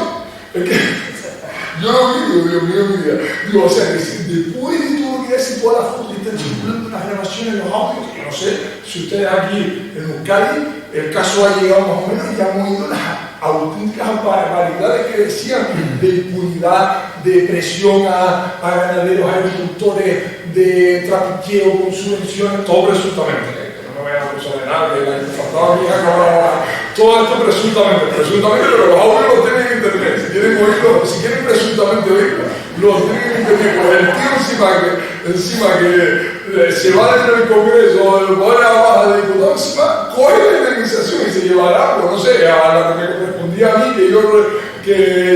Yo lo digo, Dios mío, mi vida. Digo, o sea, que después de todo lo que hace todas las fotos que están circulando, las grabaciones, los audios, que no sé si ustedes aquí en Euskadi el caso ha llegado más o menos y ya hemos oído las auténticas barbaridades que decían de impunidad, de presión a ganaderos, a agricultores, de trapicheo con subvenciones, todo presuntamente. No me vayan a acusar de nada, que la infantaba mía, todo esto presuntamente, pero los audios los tienen en internet, si quieren oírlo, si quieren presuntamente oírlo, los tienen en internet, pues el tío encima que se va desde el Congreso, va a la baja de diputados, encima coge la indemnización y se llevará, pues no sé, a la que me correspondía a mí, que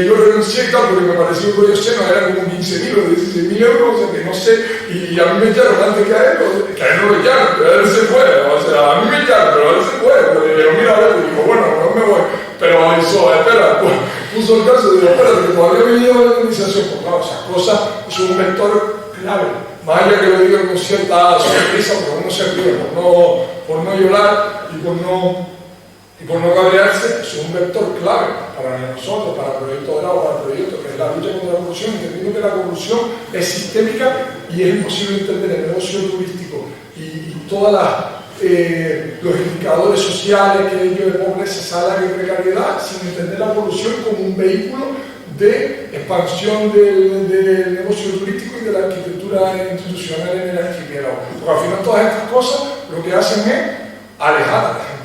yo renuncié, claro, porque me pareció un rollo seno, eran como 15.000 o 16.000 euros, o sea que no sé, y a mí me echaron antes que a él no lo echaron, pero a él se fue, o sea, a mí me echaron, pero a él se fue, pero mira, a ver, digo, bueno, no me voy, pero eso, espera, pues, puso el caso, digo, espérate, que todavía me lleva la indemnización, pues claro, esas cosas son un vector clave, más allá que lo digo con cierta sorpresa, porque uno se ríe por no llorar y por no cabrearse, es un vector clave para nosotros, para el proyecto de agua, para el proyecto que es la lucha contra la corrupción, entendiendo que la corrupción es sistémica y es imposible entender el negocio turístico y todos los indicadores sociales que ellos de pobreza, salario y precariedad, sin entender la corrupción como un vehículo de expansión del negocio turístico y de la arquitectura institucional en el archipiélago. Porque al final todas estas cosas lo que hacen es alejar a la gente.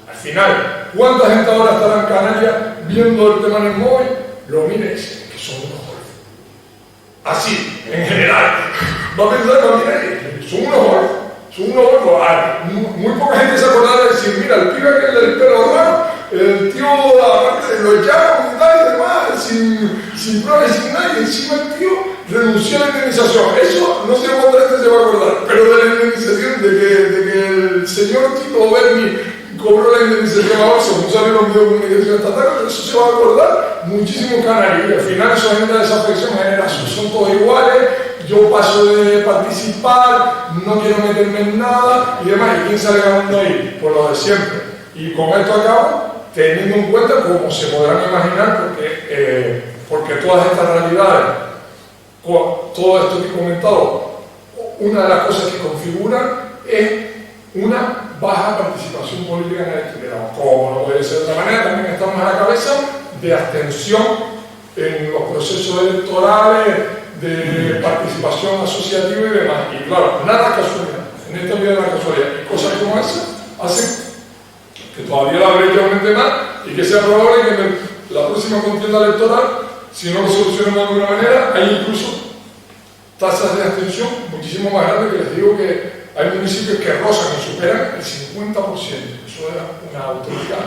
Al final, ¿cuánta gente ahora estará en Canarias viendo el tema en el móvil? Lo mira y dice que son unos golfos. Así, en general. Va a pensar que son unos golfos. Son unos golfos. Muy poca gente se acordará de decir, mira, el pibe que es del pelo raro, el tío aparte lo echaron y tal y demás, sin pruebas y sin nada, y encima el tío renunció a la indemnización. Eso no sé cuánta gente se va a acordar, pero de la indemnización, de que el señor Tito Berni cobró la indemnización ahora, según salen los medios de comunicación estatal, pero eso se va a acordar muchísimo canarios, y al final eso genera desafección, genera son todos iguales, yo paso de participar, no quiero meterme en nada, y demás, ¿y quién sale ganando ahí? Por lo de siempre. Y con esto acabo, teniendo en cuenta, como se podrán imaginar, porque todas estas realidades, todo esto que he comentado, una de las cosas que configuran es una baja participación política en el archipiélago. Como no puede ser de otra manera, también estamos a la cabeza de abstención en los procesos electorales, de participación asociativa y demás. Y claro, nada es casualidad. En esta vida no es casualidad. Y cosas como esas hacen que todavía la brecha aumente más y que sea probable que en la próxima contienda electoral, si no lo solucionamos de alguna manera, hay incluso tasas de abstención muchísimo más grandes, que les digo que hay municipios que rozan y superan el 50%. Eso es una auténtica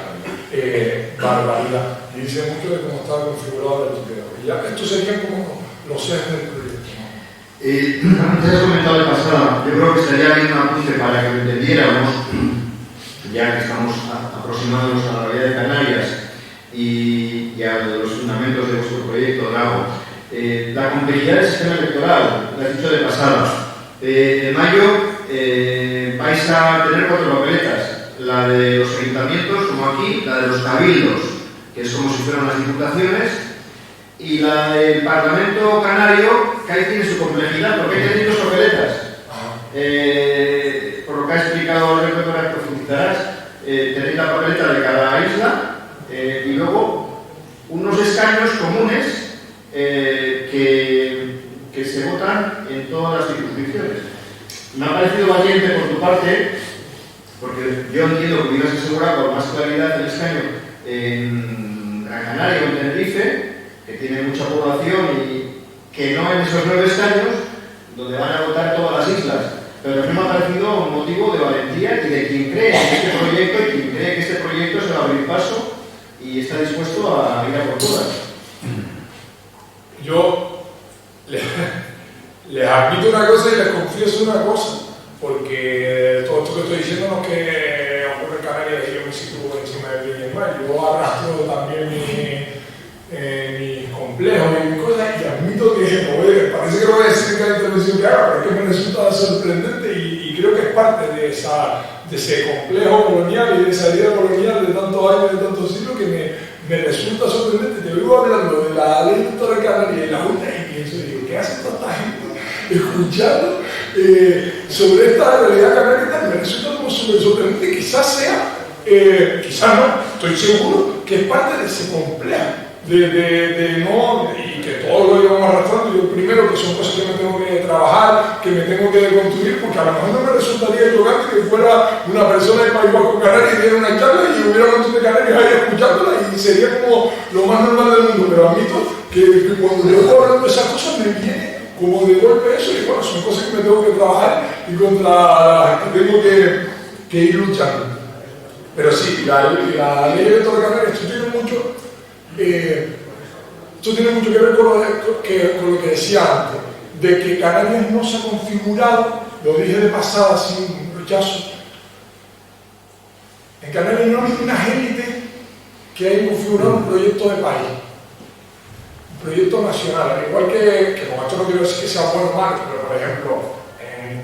barbaridad. Y dice mucho de cómo estaba configurado el archipiélago. Y ya, estos serían como los ejes del proyecto.
Antes has comentado de pasada, yo creo que estaría bien un apunte para que lo entendiéramos, ya que estamos aproximándonos a la realidad de Canarias y a los fundamentos de vuestro proyecto, Drago. La complejidad del sistema electoral, lo has dicho de pasada. En mayo vais a tener 4 papeletas, la de los ayuntamientos, como aquí, la de los cabildos, que es como si fueran las diputaciones, y la del Parlamento Canario, que ahí tiene su complejidad, porque hay 2 papeletas. Por lo que ha explicado Alberto, que profundizarás, tenéis la papeleta de cada isla y luego unos escaños comunes que se votan en todas las circunscripciones. Me ha parecido valiente por tu parte, porque yo entiendo que hubieras asegurado con más claridad el escaño en Gran Canaria o en Tenerife, que tiene mucha población y que no en esos 9 escaños donde van a votar todas las islas. Pero me ha parecido un motivo de valentía y de quien cree en este proyecto y quien cree que este proyecto se va a abrir paso y está dispuesto a ir a por todas.
Yo les admito una cosa y les confieso una cosa, porque todo esto que estoy diciendo no es que ocurre en Canarias y yo me sitúo encima del bien y el mal. Yo arrastro también mis complejos y mis cosas y admito que parece que lo voy a decir en cada intervención que haga, pero es que me resulta sorprendente y creo que es parte de ese complejo colonial y de esa idea colonial de tantos años, de tantos siglos, que me resulta sorprendente. Te oigo hablando de la ley electoral canaria y la Junta y pienso, digo, ¿qué hace tanta gente escuchando sobre esta realidad canaria? Me resulta como súper sorprendente. Quizás sea quizás no, estoy seguro que es parte de ese complejo. No, y que todo lo llevamos arrastrando. Yo primero, que son cosas que me tengo que trabajar, que me tengo que construir, porque a lo mejor no me resultaría chocante que fuera una persona de País Vasco Canaria y diera una charla y hubiera un montón de canarios ahí escuchándola y sería como lo más normal del mundo, pero admito que cuando yo estoy hablando de esas cosas me viene como de golpe eso, y bueno, son cosas que me tengo que trabajar y contra las que tengo que ir luchando. Pero sí, la ley electoral de Canarias, esto tiene mucho que ver con lo que decía antes, de que Canarias no se ha configurado, lo dije de pasada sin rechazo, en Canarias no hay una élite que haya configurado un proyecto de país, un proyecto nacional, al igual que con esto no quiero decir que sea bueno o malo, pero por ejemplo, en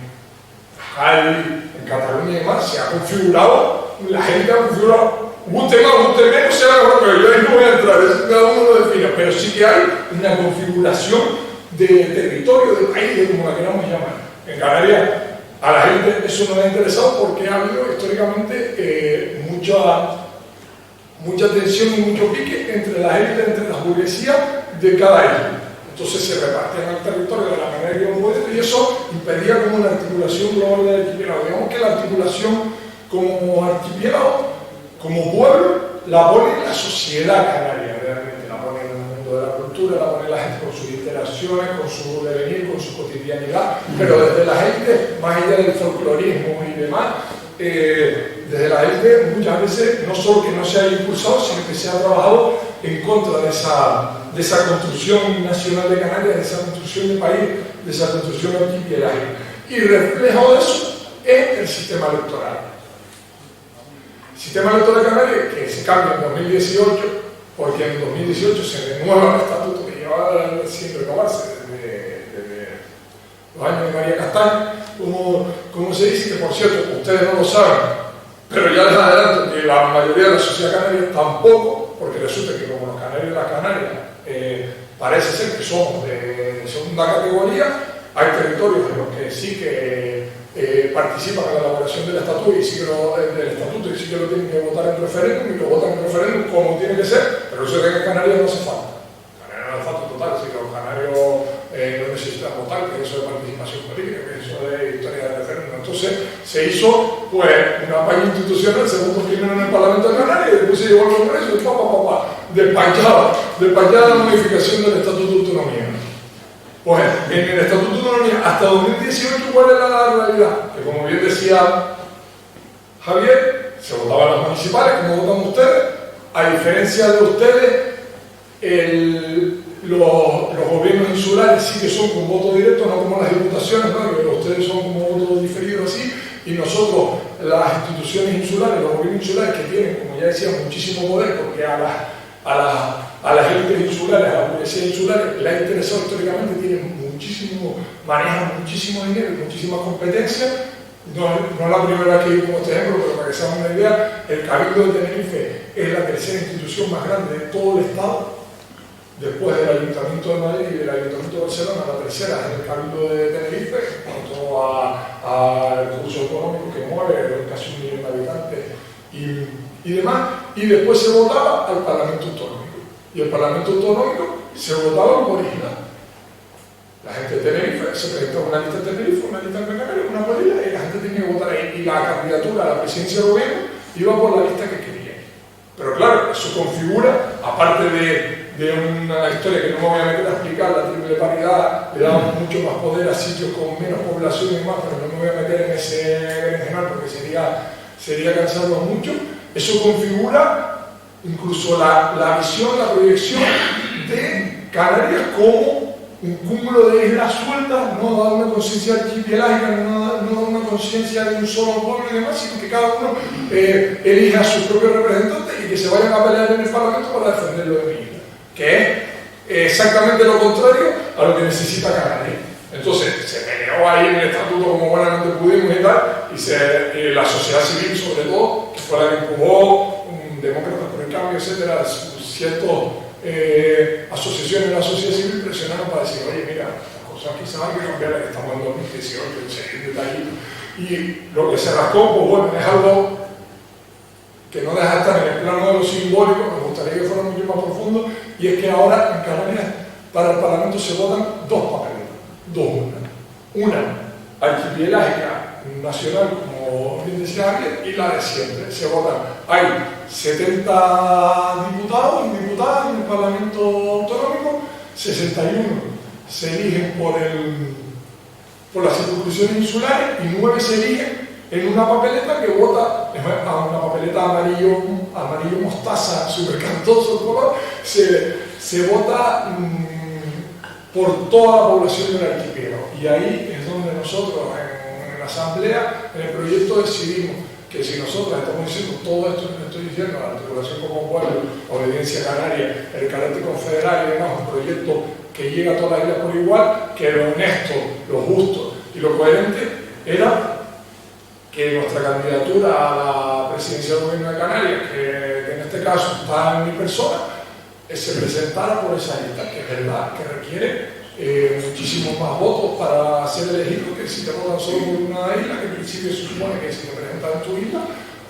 Cali, en Cataluña y demás, se ha configurado, la gente ha configurado. Guste más, guste menos, sea lo que yo ahí no voy a entrar, cada uno lo define, pero sí que hay una configuración de territorio, de país, de como la queramos llamar. En Canarias a la gente eso no le ha interesado porque ha habido históricamente mucha tensión y mucho pique entre las élites, entre las burguesías de cada isla. Entonces se repartían el territorio de la manera que uno puede y eso impedía como una articulación global del archipiélago. Digamos que la articulación como archipiélago, como pueblo, la pone la sociedad canaria, realmente, la pone en el mundo de la cultura, la pone la gente con sus interacciones, con su devenir, con su cotidianidad, pero desde las élites, más allá del folclorismo y demás, desde las élites muchas veces no solo que no se ha impulsado, sino que se ha trabajado en contra de esa construcción nacional de Canarias, de esa construcción de país, de esa construcción archipiélaga. Y reflejo de eso es el sistema electoral. El sistema electoral de Canarias, que se cambia en 2018, porque en 2018 se renueva el estatuto que llevaba sin renovarse desde los años de María Castaño, como se dice, que por cierto, ustedes no lo saben, pero ya les adelanto que la mayoría de la sociedad canaria tampoco, porque resulta que como los canarios de las Canarias parece ser que somos de segunda categoría, hay territorios en los que sí que participan en la elaboración del estatuto y sí que lo tienen que votar en referéndum y lo votan en referéndum como tiene que ser, pero eso de que en Canarias no hace falta. Canarias no hace falta total, así que los canarios no necesitan votar, que eso de participación política, que eso de historia de referéndum. Entonces se hizo pues una campaña institucional, se votó primero en el Parlamento de Canarias y después se llevó al Congreso y despachada la modificación del Estatuto de Autonomía. Pues en el Estatuto de Autonomía, hasta 2018, ¿cuál era la realidad? Que como bien decía Javier, se votaban las municipales, como votan ustedes. A diferencia de ustedes, los gobiernos insulares sí que son con voto directo, no como las diputaciones, ¿no? Que ustedes son como voto diferido así, y nosotros, las instituciones insulares, los gobiernos insulares que tienen, como ya decía, muchísimo poder, porque a las élites insulares, a la burguesía insulares, le ha interesado históricamente, tienen manejan muchísimo dinero y muchísimas competencias. No es la primera vez que digo este ejemplo, pero para que se hagan una idea, el Cabildo de Tenerife es la tercera institución más grande de todo el Estado, después del Ayuntamiento de Madrid y del Ayuntamiento de Barcelona. La tercera es el Cabildo de Tenerife, en cuanto al recurso económico que mueve, casi 1 millón de habitantes y demás, y después se votaba al Parlamento Autonómico, y el Parlamento Autonómico se votaba por isla. La gente de Tenerife se presentaba una lista de Tenerife, una lista de Canarias, una por isla, y la gente tenía que votar ahí, y la candidatura a la presidencia del gobierno iba por la lista que quería. Pero claro, eso configura, aparte de una historia que no me voy a meter a explicar, la triple paridad, le damos mucho más poder a sitios con menos población y más, pero no me voy a meter en ese berenjenal porque sería cansarnos mucho. Eso configura incluso la visión, la proyección de Canarias como un cúmulo de islas sueltas, no da una conciencia archipelágica, no da una conciencia de un solo pueblo y demás, sino que cada uno elija a sus propios representantes y que se vayan a pelear en el Parlamento para defenderlo de mi isla, que es exactamente lo contrario a lo que necesita Canarias. Entonces se peleó ahí en el estatuto como buenamente pudimos y tal, y la sociedad civil sobre todo, que fue la que empujó, Demócratas por el Cambio, etcétera, ciertos asociaciones de la sociedad civil presionaron para decir, oye, mira, las cosas quizás hay que cambiar, que estamos en 2018, el seguir detallito. Y lo que se rascó, pues bueno, es algo que no deja de estar en el plano de lo simbólico, me gustaría que fuera mucho más profundo, y es que ahora en Canarias para el Parlamento se votan dos papeletas, una archipelágica nacional, como bien decía Ángel, y la de siempre. Se votan, hay 70 diputados y diputadas en el Parlamento Autonómico, 61 se eligen por las circunscripciones insulares y 9 se eligen en una papeleta que vota, una papeleta amarillo mostaza, súper cantoso el color, se vota por toda la población del archipiélago. Y ahí es donde nosotros, en la Asamblea, en el proyecto decidimos que si nosotros estamos diciendo todo esto que estoy diciendo, la articulación como pueblo, obediencia canaria, el carácter confederal y demás, un proyecto que llega a todas las islas por igual, que lo honesto, lo justo y lo coherente era que nuestra candidatura a la presidencia del gobierno de Canarias, que en este caso está en mi persona, se presentara por esa lista, que es verdad que requiere muchísimos más votos para ser elegido que si te votan solo por una isla, que en principio se supone que si te presentas en tu isla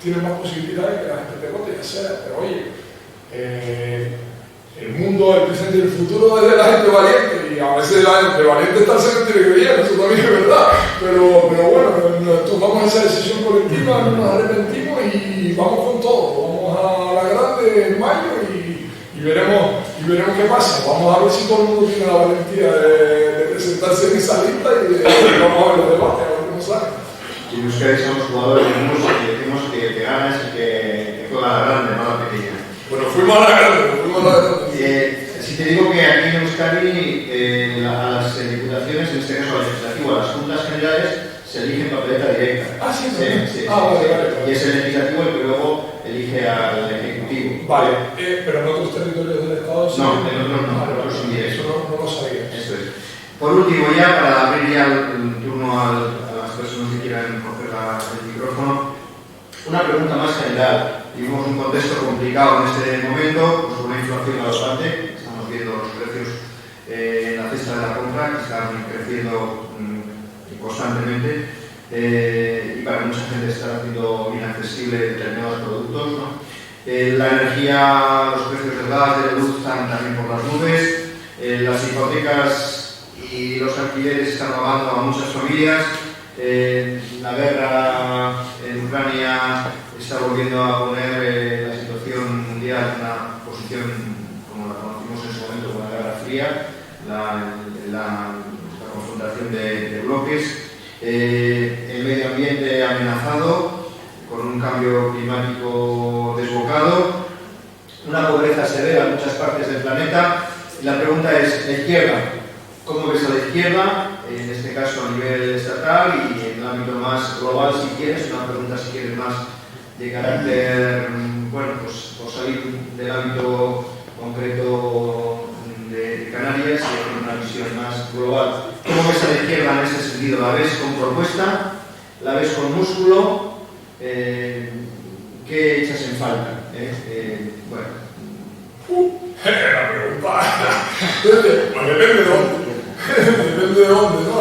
tienes más posibilidades de que la gente te vote, ya sea, pero oye, el mundo, el presente y el futuro es de la gente valiente, y a veces la gente valiente está al cementerio que viene, eso también es verdad, pero bueno, tomamos esa decisión colectiva, no nos arrepentimos y vamos con todo, vamos a la grande en mayo y veremos qué pasa. Vamos a ver si todo el mundo tiene la valentía de presentarse en esa lista y vamos a ver los debates, a ver cómo sale.
Y ustedes son los jugadores de música que decimos que gana es el que juega a la grande, no a la pequeña.
Bueno, fuimos a la grande,
si te digo que aquí en Euskadi a las diputaciones, en este caso al legislativo, a las juntas generales, se eligen papeleta directa.
Ah, sí,
sí.
Vale.
Y es el legislativo el que luego elige al ejecutivo.
Vale, pero en otros territorios del Estado sí.
No, en otros no, otros indirectos.
Eso no lo sabía.
Eso es. Por último, ya para abrir ya el turno a las personas que quieran coger el micrófono, una pregunta más general. Vivimos un contexto complicado en este momento, pues una inflación galopante. Estamos viendo los precios en la cesta de la compra que están creciendo constantemente y para mucha gente está haciendo inaccesible determinados productos, ¿no? La energía, los precios del gas, de la luz están también por las nubes, las hipotecas y los alquileres están ahogando a muchas familias, la guerra en Ucrania está volviendo a poner la situación mundial en una posición como la conocimos en su momento con la Guerra Fría, la confrontación de bloques, el medio ambiente amenazado con un cambio climático desbocado, una pobreza severa en muchas partes del planeta. La pregunta es, la izquierda, ¿cómo ves a la izquierda? En este caso a nivel estatal y en el ámbito más global, si quieres, una pregunta si quieres más de carácter, bueno, pues por salir del ámbito concreto de Canarias y hacer una visión más global. ¿Cómo ves a la izquierda en ese sentido? ¿La ves con propuesta? ¿La ves con músculo? ¿Qué echas en falta?
Bueno. La pregunta. Depende de dónde. Depende de dónde, ¿no?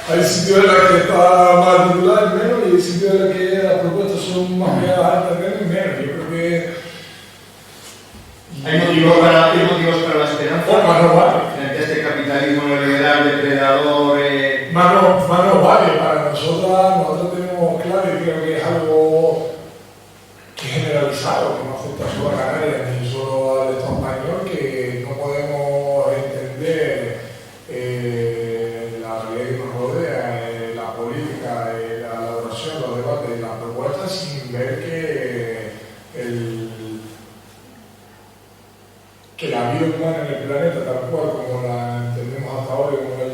Hay sitios en los que está más titular menos y hay sitios en los que las propuestas son más altas menos. Yo creo que
¿Hay motivos para la esperanza? Frente a este capitalismo neoliberal, depredador.
Más no vale. Para nosotros tenemos claro y creo que es algo que es generalizado, que no afecta solo a Canarias ni solo al Estado español, que no podemos entender la realidad que nos rodea, la política, la elaboración, los debates, las propuestas, sin ver que la vida humana en el planeta, tal cual como la entendemos hasta ahora y como lo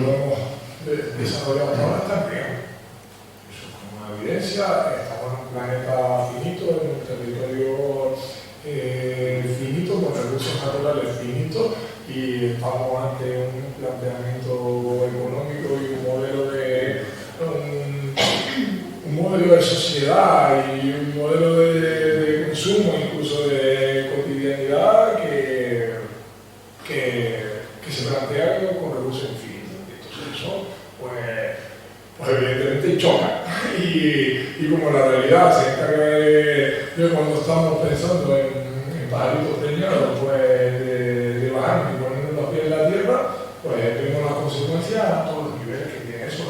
hemos desarrollado hasta ahora, está en riesgo. Eso es como una evidencia. Estamos en un planeta finito, en un territorio finito, con recursos naturales finitos, y estamos ante un planteamiento económico y un modelo de sociedad y un modelo de consumo, incluso de cotidianidad, que se plantea con recursos infinitos. Entonces eso, pues pues evidentemente choca. Y como la realidad se encarga de cuando estamos pensando en pajaritos preñados, pues de bajar y poner los pies en la tierra, pues vemos las consecuencias a todos los niveles que tiene eso,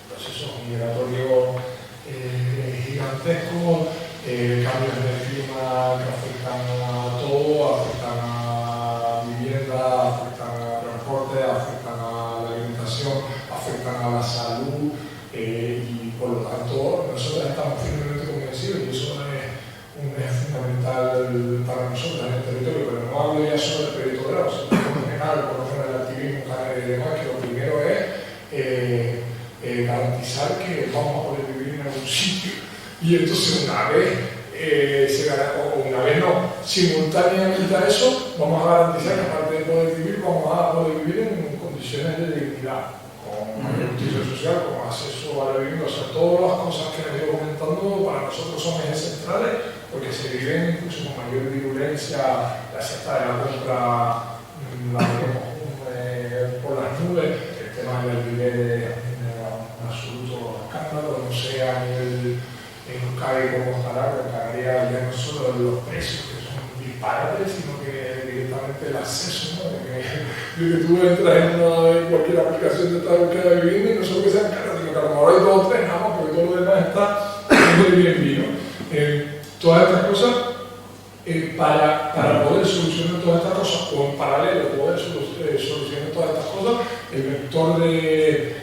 procesos migratorios gigantescos, cambios en el clima que afectan a todo, afectan a vivienda, afectan a transporte, afectan a la alimentación, afectan a la salud, y por lo tanto nosotros estamos firmemente convencidos, y eso es fundamental para nosotros en el territorio, pero no hablo ya solo del Perito Bravo, sino en general, por lo menos el activismo canario y demás, que lo primero es garantizar que vamos a poder vivir en algún sitio. Y entonces una vez simultáneamente a eso, vamos a garantizar que aparte de poder vivir, vamos a poder vivir en condiciones de dignidad, con mayor justicia social, con acceso a la vivienda. O sea, todas las cosas que les he comentando para nosotros son ejes centrales, porque se viven incluso con mayor virulencia. La cesta de la compra la vemos por las nubes. El tema del alquiler es un absoluto escándalo, no sé a nivel Euskadi como estará, pero Canarias ya no solo los precios, que son disparates, sino que directamente el acceso, ¿no? de que tú entras en cualquier aplicación de esta búsqueda de vivienda y no solo que sean caras, sino que a lo mejor hay 2 o 3 nada más, porque todo lo demás está muy bien vino. Todas estas cosas, para poder solucionar todas estas cosas, o en paralelo poder solucionar todas estas cosas, el vector de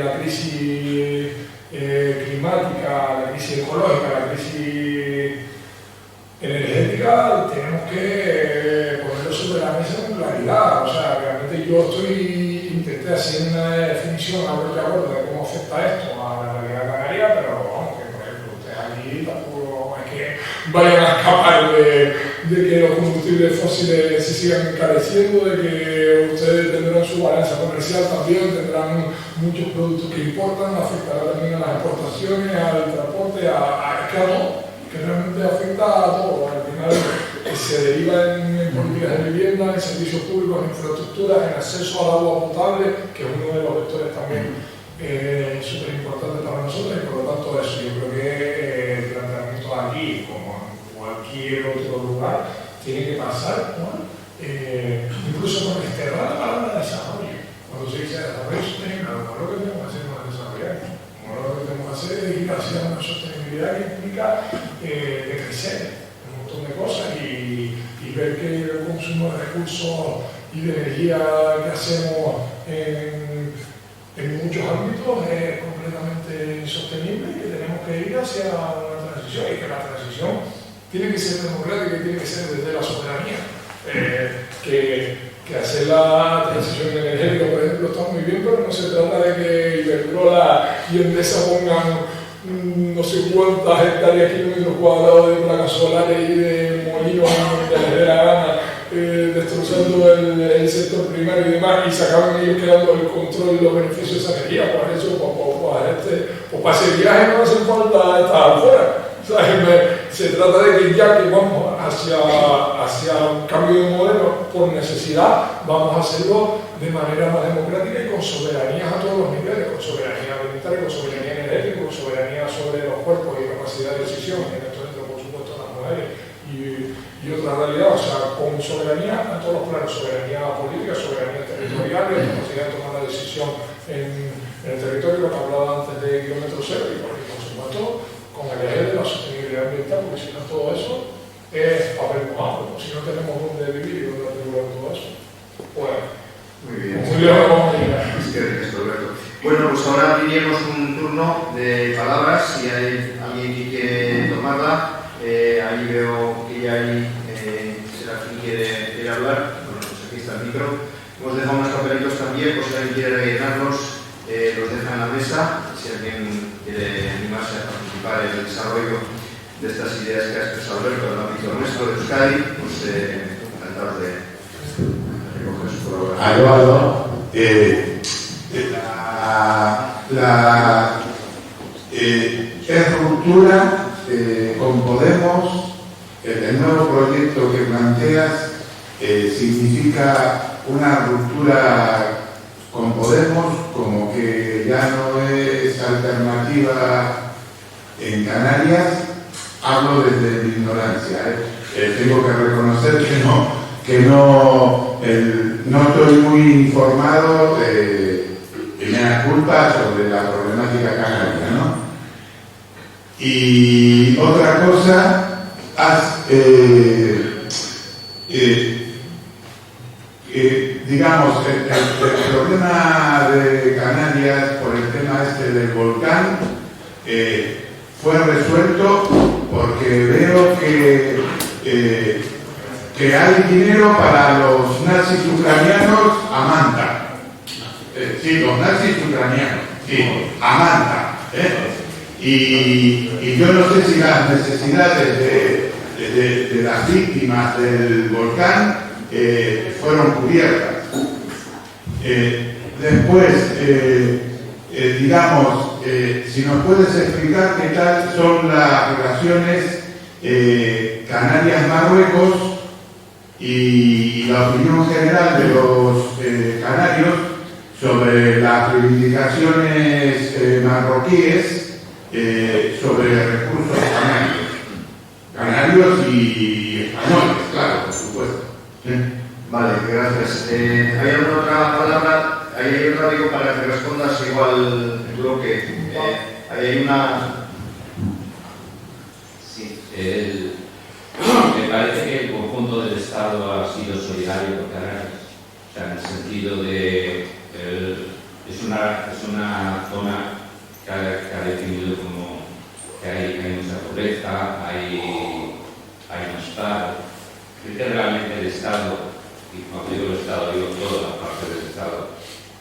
la crisis climática, la crisis ecológica, la crisis energética, tenemos que ponerlo sobre la mesa con claridad. O sea, realmente yo intenté hacer una definición a ver de cómo afecta esto a la realidad canaria, pero vamos, que por ejemplo, ustedes aquí tampoco es que vayan a escapar de que los combustibles fósiles se sigan encareciendo, de que ustedes tendrán su balanza comercial también, tendrán muchos productos que importan, afectará también a las exportaciones, al transporte, a todo, que realmente afecta a todo. Al final se deriva en políticas de vivienda, en servicios públicos, en infraestructuras, en acceso al agua potable, que es uno de los vectores también súper importantes para nosotros, y por lo tanto eso, yo creo que el planteamiento aquí, como en cualquier otro lugar, tiene que pasar, ¿no? Incluso con desterrar la palabra desarrollo. Cuando se dice desarrollo sostenible, a lo mejor lo que tenemos que hacer no es desarrollar, ¿no? Lo que tenemos que hacer es ir hacia una sostenibilidad que implica de crecer un montón de cosas y ver que el consumo de recursos y de energía que hacemos en muchos ámbitos es completamente insostenible, y que tenemos que ir hacia una transición, y que la transición tiene que ser democrática y tiene que ser desde la soberanía. Que hacer la transición energética, por ejemplo, está muy bien, pero no se trata de que Iberdrola y Endesa pongan no sé cuántas hectáreas, kilómetros cuadrados de placas solares y de molinos que les dé la gana, destrozando el sector primario y demás, y se acaban ellos quedando el control y los beneficios de esa energía. Por eso, pues para ese viaje no hace falta estar afuera. Se trata de que ya que vamos hacia un cambio de modelo por necesidad, vamos a hacerlo de manera más democrática y con soberanías a todos los niveles, con soberanía alimentaria, con soberanía energética, con soberanía sobre los cuerpos y capacidad de decisión, en esto entra por supuesto las mujeres y otra realidad, o sea, con soberanía a todos los planos, soberanía política, soberanía territorial, y capacidad de tomar la decisión en el territorio, lo que hablaba antes de kilómetro cero, y por supuesto con el eje de la sostenibilidad ambiental, porque si no todo eso es papel mojado, si no tenemos dónde vivir y dónde regular todo eso. Pues,
muy bien.
Muy bien, vamos a llegar.
Bueno, pues ahora abriríamos un turno de palabras, si hay alguien que quiere tomarla. Ahí veo que ya hay Serafín quiere hablar. Bueno, pues aquí está el micro. Hemos dejado unos papelitos también, por si alguien quiere rellenarlos, los deja en la mesa. Si alguien quiere animarse a participar en el desarrollo de estas ideas que ha expresado Alberto en el ámbito nuestro de Euskadi, pues encantados de recoger su colaboración.
Es ruptura con Podemos. El nuevo proyecto que planteas significa una ruptura con Podemos como que ya no es alternativa en Canarias. Hablo desde mi ignorancia, tengo que reconocer que no estoy muy informado, me da culpa sobre la problemática canaria, ¿no? Y otra cosa, digamos, el problema de Canarias por el tema del volcán fue resuelto porque veo que hay dinero para los nazis ucranianos a Manta. Sí, los nazis ucranianos, sí, a Manta. Y yo no sé si las necesidades de las víctimas del volcán fueron cubiertas. Después, digamos, si nos puedes explicar qué tal son las relaciones Canarias-Marruecos y la opinión general de los canarios sobre las reivindicaciones marroquíes sobre recursos canarios y españoles, claro, por supuesto.
Vale, gracias. ¿Hay alguna otra palabra? Hay otra, digo, para que respondas igual el bloque. Hay una...
Sí, me parece que el conjunto del Estado ha sido solidario con Canarias, o sea, en el sentido de es una zona que ha definido como que hay mucha pobreza, hay malestar. Creo que realmente el Estado, y cuando digo el Estado digo toda la parte del Estado,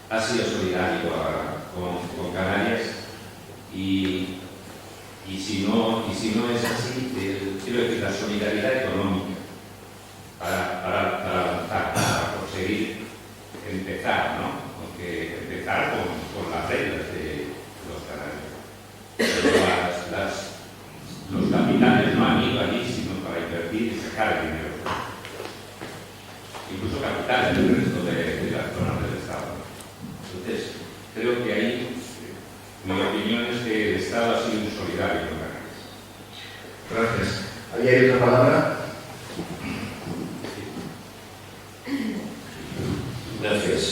ha sido solidario con Canarias y si no es así, quiero decir, la solidaridad económica para avanzar, para conseguir empezar, ¿no? Porque empezar con las reglas de los canarios. Pero los capitales no han ido allí sino para invertir y sacar el dinero. Incluso capitales del resto de las zonas del Estado. Entonces, creo que ahí mi opinión es que el Estado ha sido un solidario con Canarias.
Gracias. ¿Ahí hay otra palabra?
Gracias.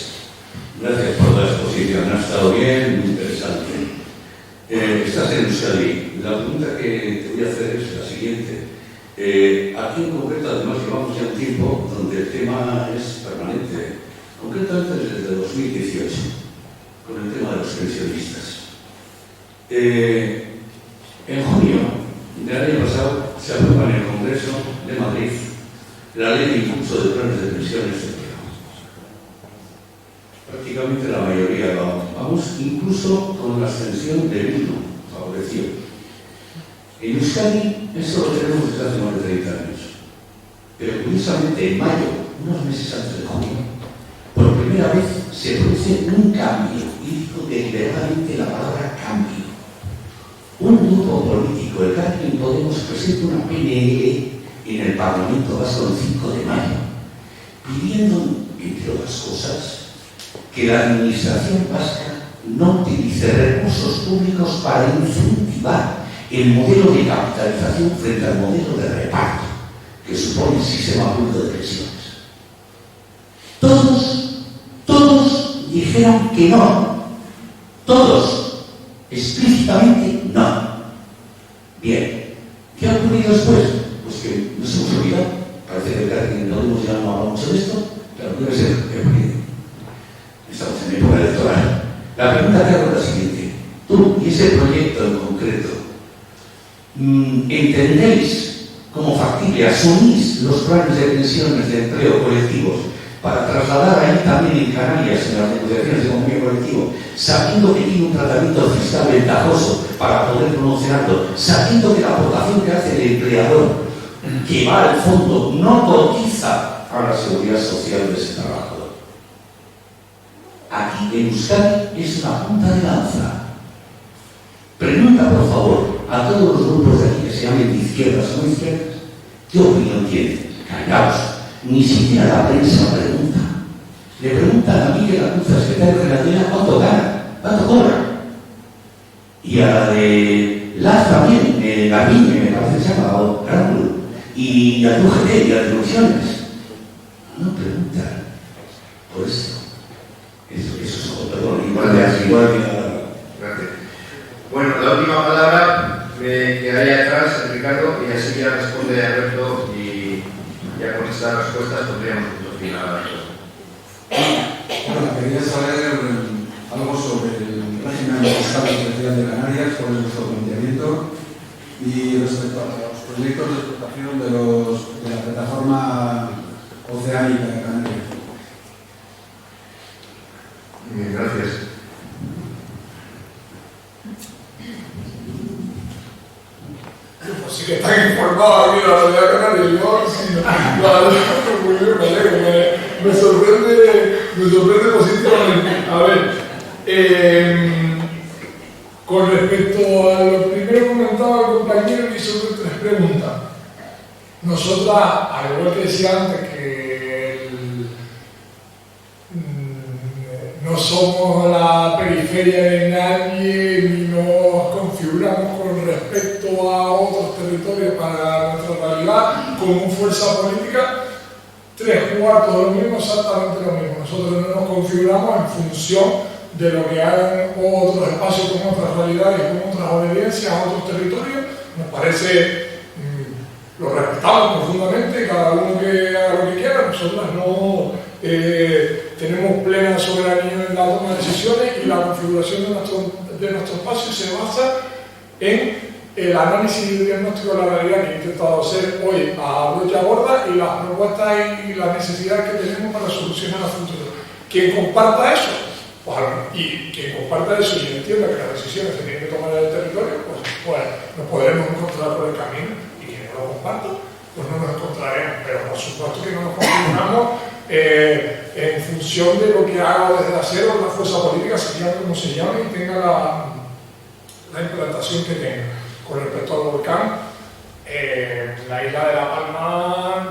Gracias por la exposición. Ha estado bien, muy interesante. Estás en Euskadi. La pregunta que te voy a hacer es la siguiente. Aquí en concreto, además, llevamos ya un tiempo donde el tema es permanente. Concretamente desde 2018, con el tema de los pensionistas. En junio del año pasado se aprueba en el Congreso de Madrid la ley de impulso de planes de pensiones de empleo. Prácticamente la mayoría lo vamos, incluso con la abstención de Bildu, favoreció. En Euskadi eso lo tenemos desde hace más de 30 años. Pero curiosamente en mayo, unos meses antes de junio, por primera vez se produce un cambio, y digo deliberadamente la palabra cambio. Un grupo político, el Carmen Podemos, presenta una PNL en el Parlamento Vasco el 5 de mayo, pidiendo, entre otras cosas, que la administración vasca no utilice recursos públicos para incentivar el modelo de capitalización frente al modelo de reparto que supone el sistema público de pensiones. Todos dijeron que no. Todos, explícitamente no. Bien, ¿qué ha ocurrido después? Pues que nos hemos olvidado. Parece que el Carmen Podemos ya no habla mucho de esto, pero debe ser que estamos en época electoral. La pregunta que hago es la siguiente. Tú y ese proyecto en concreto, ¿entendéis como factible, asumís los planes de pensiones de empleo colectivos para trasladar ahí también en Canarias, en las negociaciones de convenio colectivo, sabiendo que tiene un tratamiento fiscal ventajoso para poder promocionarlo, sabiendo que la aportación que hace el empleador, que va al fondo, no cotiza a la seguridad social de ese trabajador? Aquí en Euskadi es una punta de lanza. Pregunta, por favor, a todos los grupos de aquí que se llamen de izquierdas o no izquierdas, ¿qué opinión tienen? Callaos. Ni siquiera la prensa pregunta. Le preguntan a Miguel Acuza, secretario de Relaciones, ¿cuánto gana? ¿Cuánto cobra? Y a la de Las también, Garbiñe, me parece que se llama, o Rámulo, y a UGT y a las Divisiones. No preguntan por eso. Eso es perdón, igual que
Gracias. Bueno, la última palabra me quedaría atrás, Ricardo, y así ya responde Alberto y ya con estas respuestas podríamos final a la cosa.
Bueno, quería saber algo sobre el régimen fiscal especial de Canarias, cuál es vuestro planteamiento, y respecto a los proyectos de explotación de la plataforma oceánica de Canarias.
Bien, gracias.
Pues sí que están informados aquí de la realidad canaria. Yo sí, muy bien, me alegro, me sorprende positivamente. A ver, con respecto a lo primero que comentaba el compañero, me hizo 3 preguntas. Nosotras, al igual que decía antes, que no somos la periferia de nadie ni nos configuramos con respecto a otros territorios para nuestra realidad como fuerza política, 3/4 de lo mismo, exactamente lo mismo. Nosotros no nos configuramos en función de lo que hagan otros espacios con otras realidades, con otras obediencias a otros territorios. Nos parece, lo respetamos profundamente, cada uno que haga lo que quiera. Nosotros no tenemos plena soberanía en la toma de decisiones, y la configuración de nuestro espacio se basa en el análisis y el diagnóstico de la realidad que he intentado hacer hoy a brocha gorda, y las propuestas y las necesidades que tenemos para solucionar a futuro. Quien comparta eso, y quien comparta eso y entienda que las decisiones se tienen que tomar en el territorio, pues nos podremos encontrar por el camino, y quien no lo comparta, pues no nos encontraremos. Pero por supuesto que no nos configuramos en función de lo que haga desde acero la fuerza política, se llame como se llame y tenga la implantación que tenga. Con respecto al volcán, la isla de La Palma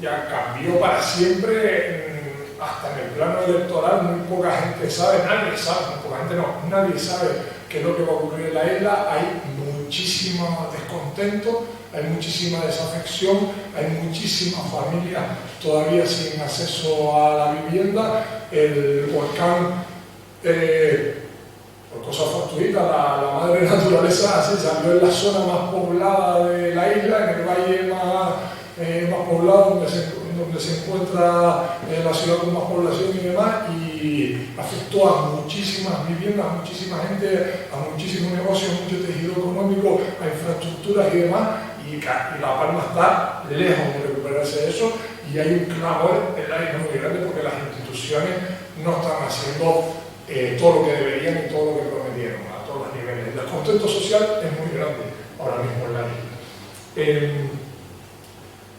ya cambió para siempre, hasta en el plano electoral muy poca gente sabe, nadie sabe qué es lo que va a ocurrir en la isla. Hay muchísimo descontento, hay muchísima desafección, hay muchísimas familias todavía sin acceso a la vivienda. El volcán, por cosas fortuitas, la madre naturaleza se salió en la zona más poblada de la isla, en el valle más poblado, donde se encuentra la ciudad con más población y demás, y afectó a muchísimas viviendas, a muchísima gente, a muchísimos negocios, a mucho tejido económico, a infraestructuras y demás, y La Palma está lejos de recuperarse de eso, y hay un clamor en la isla muy grande porque las instituciones no están haciendo todo lo que deberían y todo lo que prometieron a todos los niveles. El descontento social es muy grande ahora mismo en la isla.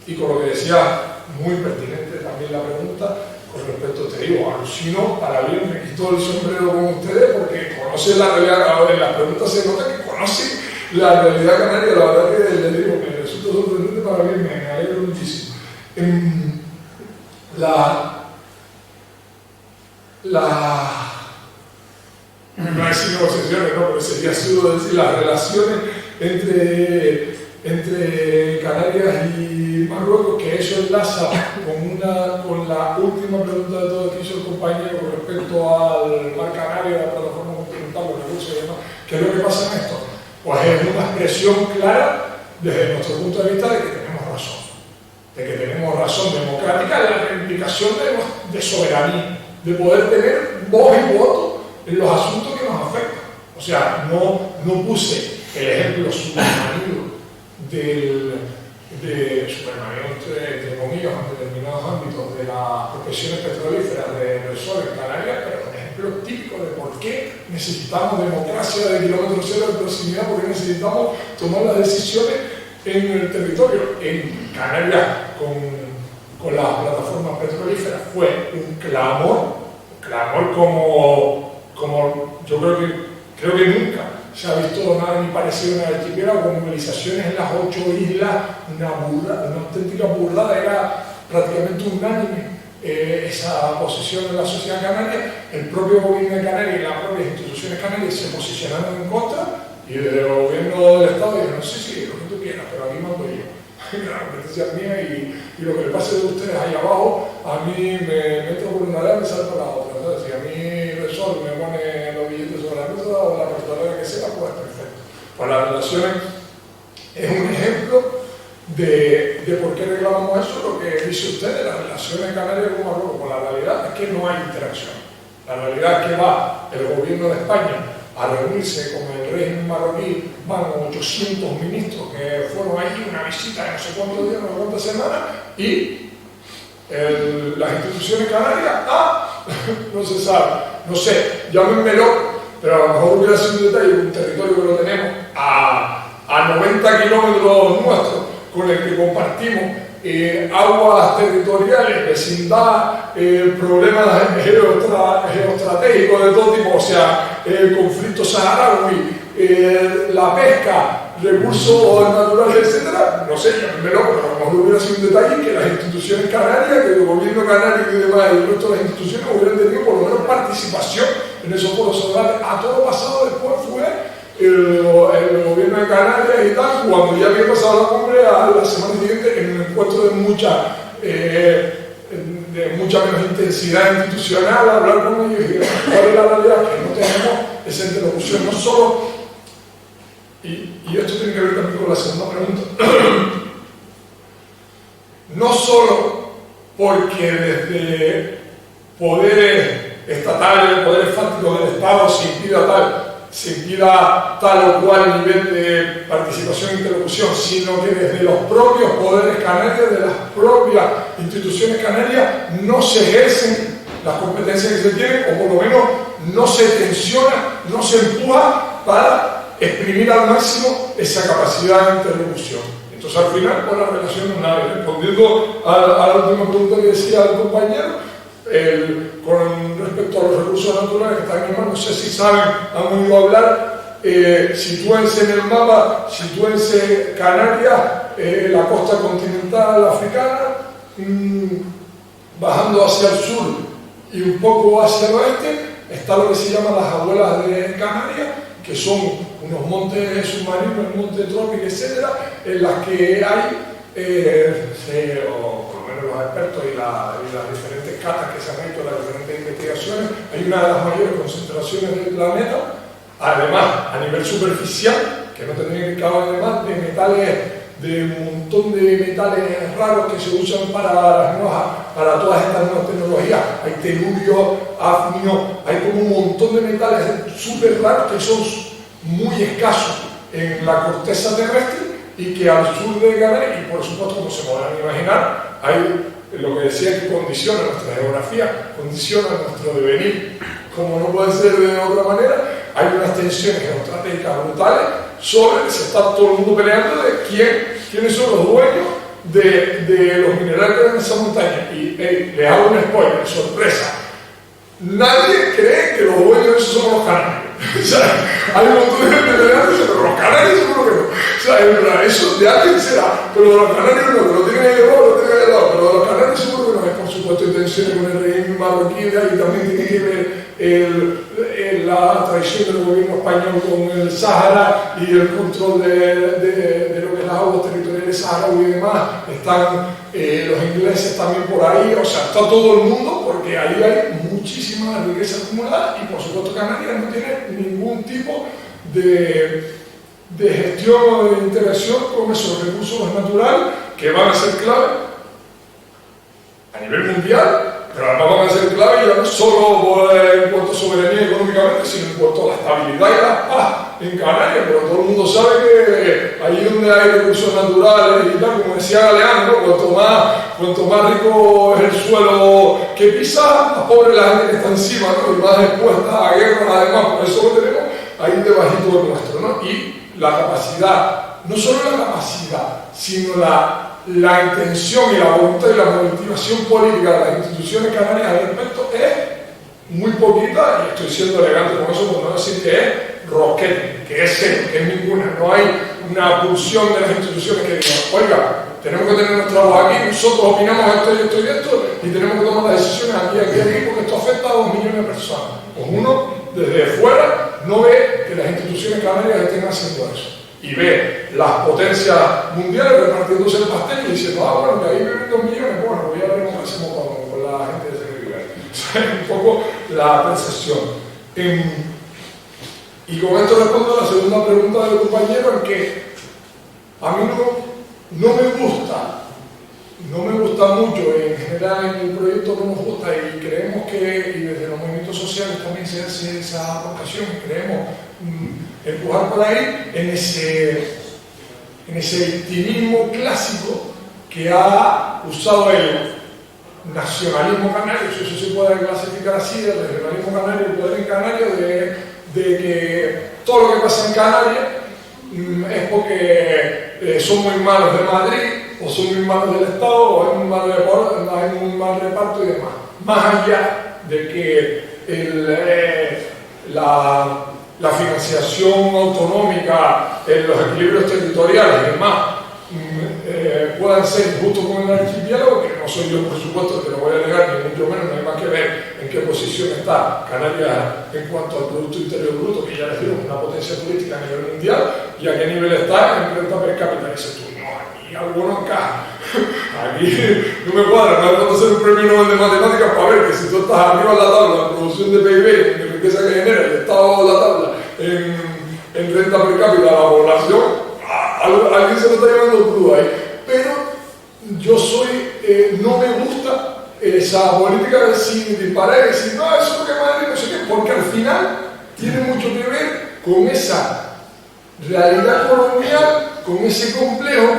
Y con lo que decía, muy pertinente también la pregunta, con respecto, te digo, alucino, para bien, me quito el sombrero con ustedes porque conocen la realidad. Ahora en las preguntas se nota que conocen la realidad canaria. La verdad que les digo, me resulta sorprendente, para bien, me alegro muchísimo. No decir negociaciones, no, pero sería absurdo decir las relaciones entre Canarias y Marruecos, que eso enlaza con la última pregunta de todo que hizo el compañero con respecto al Mar Canario, la plataforma continental, los recursos y demás. ¿Qué es lo que pasa en esto? Pues es una expresión clara desde nuestro punto de vista de que tenemos razón democrática en la reivindicación de soberanía, de poder tener voz y voto en los asuntos que nos afectan. O sea, no puse el ejemplo submarino entre comillas, en determinados ámbitos de las profesiones petrolíferas de Repsol en Canarias, pero un ejemplo típico de por qué necesitamos democracia de kilómetro cero de proximidad, porque necesitamos tomar las decisiones en el territorio. En Canarias, con las plataformas petrolíferas, fue un clamor como yo creo que nunca se ha visto nada ni parecido en el archipiélago, con movilizaciones en las 8 islas, una auténtica burrada, era prácticamente unánime esa posición en la sociedad canaria, el propio gobierno de Canarias y las propias instituciones canarias se posicionaron en contra, y el gobierno del Estado dijo, no sé si lo que tú quieras, pero aquí mando yo. La competencia es mía y lo que le pase de ustedes ahí abajo, a mí me meto por una área y me salto la otra. Entonces, si a mí el sol me pone los billetes sobre la mesa o la persona que sea, pues perfecto. Para las relaciones es un ejemplo de por qué reclamamos eso, lo que dice usted de las relaciones canarias con Marruecos. Pues la realidad es que no hay interacción. La realidad es que va el gobierno de España a reunirse con el régimen marroquí, van 800 ministros que fueron ahí, una visita de no sé cuántos días, no sé cuántas semanas, y las instituciones canarias, no se sabe, no sé, llámenme loco, pero a lo mejor hubiera sido un detalle, un territorio que lo tenemos a 90 kilómetros nuestros, con el que compartimos aguas territoriales, vecindad, problemas geoestratégicos de todo tipo, o sea, el conflicto saharaui, la pesca, recursos naturales, etcétera. No sé, pero a lo mejor hubiera sido un detalle que las instituciones canarias, que el gobierno canario y demás, y el resto de las instituciones hubieran tenido por lo menos participación en esos foros solares. A todo pasado después fue el gobierno de Canarias y tal, cuando ya había pasado la cumbre, a la semana siguiente, en un encuentro de mucha menos intensidad institucional, hablar con ellos y cuál es la realidad, que no tenemos esa interlocución, no solo, y esto tiene que ver también con la segunda pregunta, no solo porque desde poderes estatales, poderes fácticos del Estado se impida tal o cual nivel de participación e interlocución, sino que desde los propios poderes canarios, de las propias instituciones canarias, no se ejercen las competencias que se tienen, o por lo menos no se tensiona, no se empuja para exprimir al máximo esa capacidad de interlocución. Entonces, al final, con la relación no nada. Respondiendo a la última pregunta que decía el compañero, con respecto a los recursos naturales que están en mar, no sé si saben, han oído hablar, sitúense en el mapa, sitúense Canarias, la costa continental africana, bajando hacia el sur y un poco hacia el oeste, está lo que se llama las abuelas de Canarias, que son unos montes submarinos, un monte trópico, etcétera, en las que hay los expertos y las diferentes catas que se han hecho, las diferentes investigaciones, hay una de las mayores concentraciones del planeta, además a nivel superficial, que no tendría que caber además, de metales, de un montón de metales raros que se usan para todas estas nuevas tecnologías. Hay telurio, hafnio, hay como un montón de metales súper raros que son muy escasos en la corteza terrestre, y que al sur de Canarias, y por supuesto, como se podrán imaginar, hay lo que decía que condiciona nuestra geografía, condiciona nuestro devenir, como no puede ser de otra manera. Hay unas tensiones geoestratégicas brutales sobre, se está todo el mundo peleando de quiénes son los dueños de los minerales que hay en esa montaña. Y les hago un spoiler, sorpresa, nadie cree que los dueños de eso son los canarios. O sea, hay un montón de gente peleando, pero los canarios seguro que no. O sea, es verdad, eso de alguien será, pero de los canarios no, que lo tienen ahí debajo, lo tienen ahí al lado, pero de los canarios seguro que no. Hay, por supuesto, intenciones con el régimen marroquí, y también tiene que ver la traición del gobierno español con el Sáhara y el control de lo que es las aguas territoriales saharaui y demás. Están los ingleses también por ahí, o sea, está todo el mundo, porque ahí hay muchísima riqueza acumulada, y por supuesto Canarias no tiene ningún tipo de gestión o de interacción con esos recursos naturales que van a ser clave a nivel mundial, pero además van a ser clave ya no solo en cuanto a soberanía económicamente, sino en cuanto a la estabilidad y la paz en Canarias, porque todo el mundo sabe que ahí donde hay recursos naturales y tal, como decía Galeano, ¿no? cuanto más rico es el suelo que pisa, más pobre la gente que está encima, ¿no? Y más expuesta a guerra, además, por eso lo tenemos ahí debajito del nuestro, ¿no? Y la capacidad, no solo la capacidad, sino la intención y la voluntad y la motivación política de las instituciones canarias al respecto es muy poquita, y estoy siendo elegante con eso, por no decir que es roquete, que es cero, que es ninguna. No hay una pulsión de las instituciones que digan, oiga, tenemos que tener nuestra voz aquí, nosotros opinamos esto y esto y esto, y tenemos que tomar las decisiones aquí, porque esto afecta a 2 millones de personas. Pues uno, desde fuera, no ve que las instituciones canarias estén haciendo eso. Y ve las potencias mundiales repartiéndose el pastel y diciendo, bueno, que ahí viven 2 millones, bueno, pues ya veremos qué hacemos con la gente de ese nivel. Es un poco la percepción. Y con esto respondo a la segunda pregunta del compañero, en que a mí no me gusta mucho, en general en el proyecto no nos gusta, y creemos que, y desde los movimientos sociales también se hace esa vocación, creemos empujar por ahí en ese victimismo clásico que ha usado el nacionalismo canario, si eso se puede clasificar así, el regionalismo canario, el poder en Canarias, de que todo lo que pasa en Canarias es porque son muy malos de Madrid, o son muy malos del Estado, o hay un mal reparto y demás. Más allá de que la financiación autonómica, los equilibrios territoriales y demás puedan ser justos con el archipiélago, que no soy yo, por supuesto, que lo voy a negar, ni mucho menos, no hay más que ver en qué posición está Canarias en cuanto al Producto Interior Bruto, que ya les digo, una potencia turística a nivel mundial, y a qué nivel está en renta per cápita. Dices tú, no, aquí algo no encaja, aquí no me cuadra, no hay que hacer un premio Nobel de Matemáticas para ver que si tú estás arriba de la tabla en producción de PIB, en riqueza que genera, y estás abajo de la tabla en renta per cápita a la población, alguien se lo está llevando crudo ahí. Pero yo no me gusta esa política de sin disparar y decir, no, eso es lo que Madrid, no sé qué, porque al final tiene mucho que ver con esa realidad colonial, con ese complejo,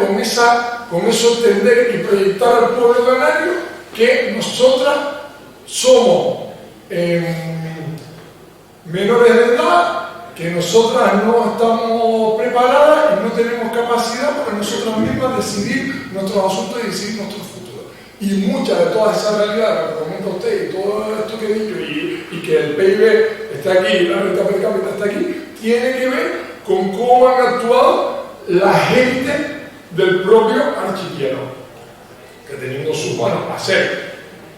con eso tender y proyectar al pueblo canario que nosotras somos menores de edad, que nosotras no estamos preparadas y no tenemos capacidad para nosotras mismas decidir nuestros asuntos y decidir nuestro futuro. Y muchas de todas esas realidades que comenta usted y todo esto que he dicho, y que el PIB está aquí y la renta per cápita está aquí, tiene que ver con cómo han actuado las élites del propio archipiélago, que teniendo sus manos para hacer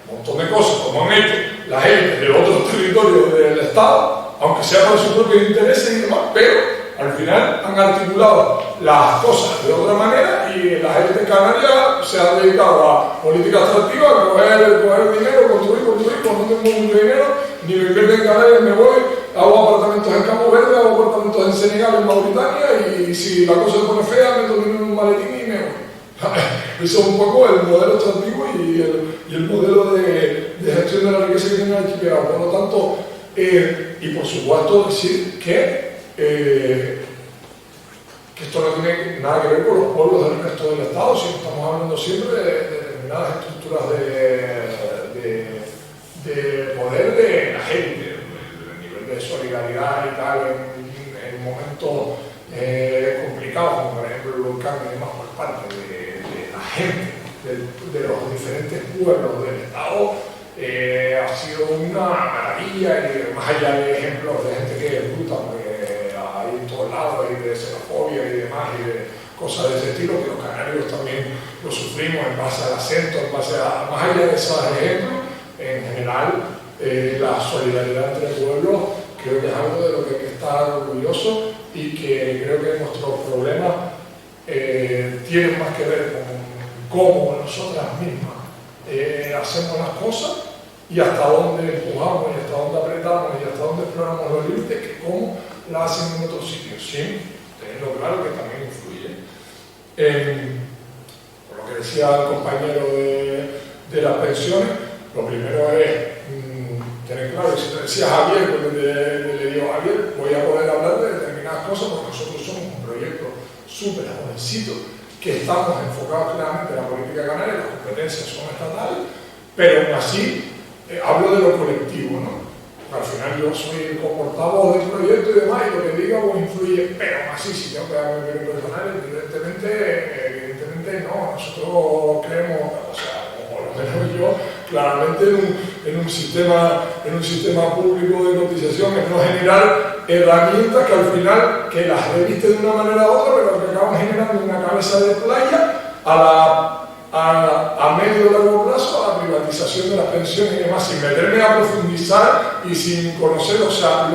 un montón de cosas como han hecho las élites de otros territorios del Estado, aunque sea por sus propios intereses y demás, pero al final han articulado las cosas de otra manera, y las élites canarias se han dedicado a políticas atractivas, a coger dinero, construir, cuando no tengo mucho dinero, ni me invierto en Canarias, me voy, hago apartamentos en Campo Verde, hago apartamentos en Senegal, en Mauritania, y si la cosa se pone fea, me domino en un maletín y me voy. Eso es un poco el modelo extractivo y el modelo de gestión de la riqueza que tiene el archipiélago. Por lo tanto, y por supuesto decir que esto no tiene nada que ver con los pueblos del resto del Estado, sino estamos hablando siempre de determinadas estructuras de poder de la gente, el nivel de solidaridad y tal en momentos complicados, como por ejemplo el volcán y demás, por parte de la gente, de los diferentes pueblos del Estado. Ha sido una maravilla, y más allá de ejemplos de gente que es bruta, porque hay en todos lados, y de xenofobia y demás, y de cosas de ese estilo, que los canarios también lo sufrimos en base al acento, en base a, más allá de esos ejemplos, en general, la solidaridad entre pueblos creo que es algo de lo que hay que estar orgulloso, y que creo que nuestros problemas tienen más que ver con cómo nosotras mismas hacemos las cosas, y hasta dónde empujamos, y hasta dónde apretamos, y hasta dónde exploramos los límites, que cómo la hacen en otros sitios, sí, teniendo claro que también influye. Por lo que decía el compañero de las pensiones, lo primero es tener claro, y si te decía Javier, porque le digo a Javier, voy a poder hablar de determinadas cosas, porque nosotros somos un proyecto súper jovencito, que estamos enfocados claramente en la política canaria, las competencias son estatales, pero aún así hablo de lo colectivo, ¿no? Al final yo soy el portavoz del proyecto y demás, y lo que diga pues influye, pero aún así, si tengo que darme mi personal, evidentemente no. Nosotros creemos, o sea, por lo menos yo, claramente en un sistema público de cotización, es no generar herramientas que al final, que las reviste de una manera u otra, pero que acaban generando una cabeza de playa a medio y largo plazo a la privatización de las pensiones y demás, sin meterme a profundizar y sin conocer, o sea,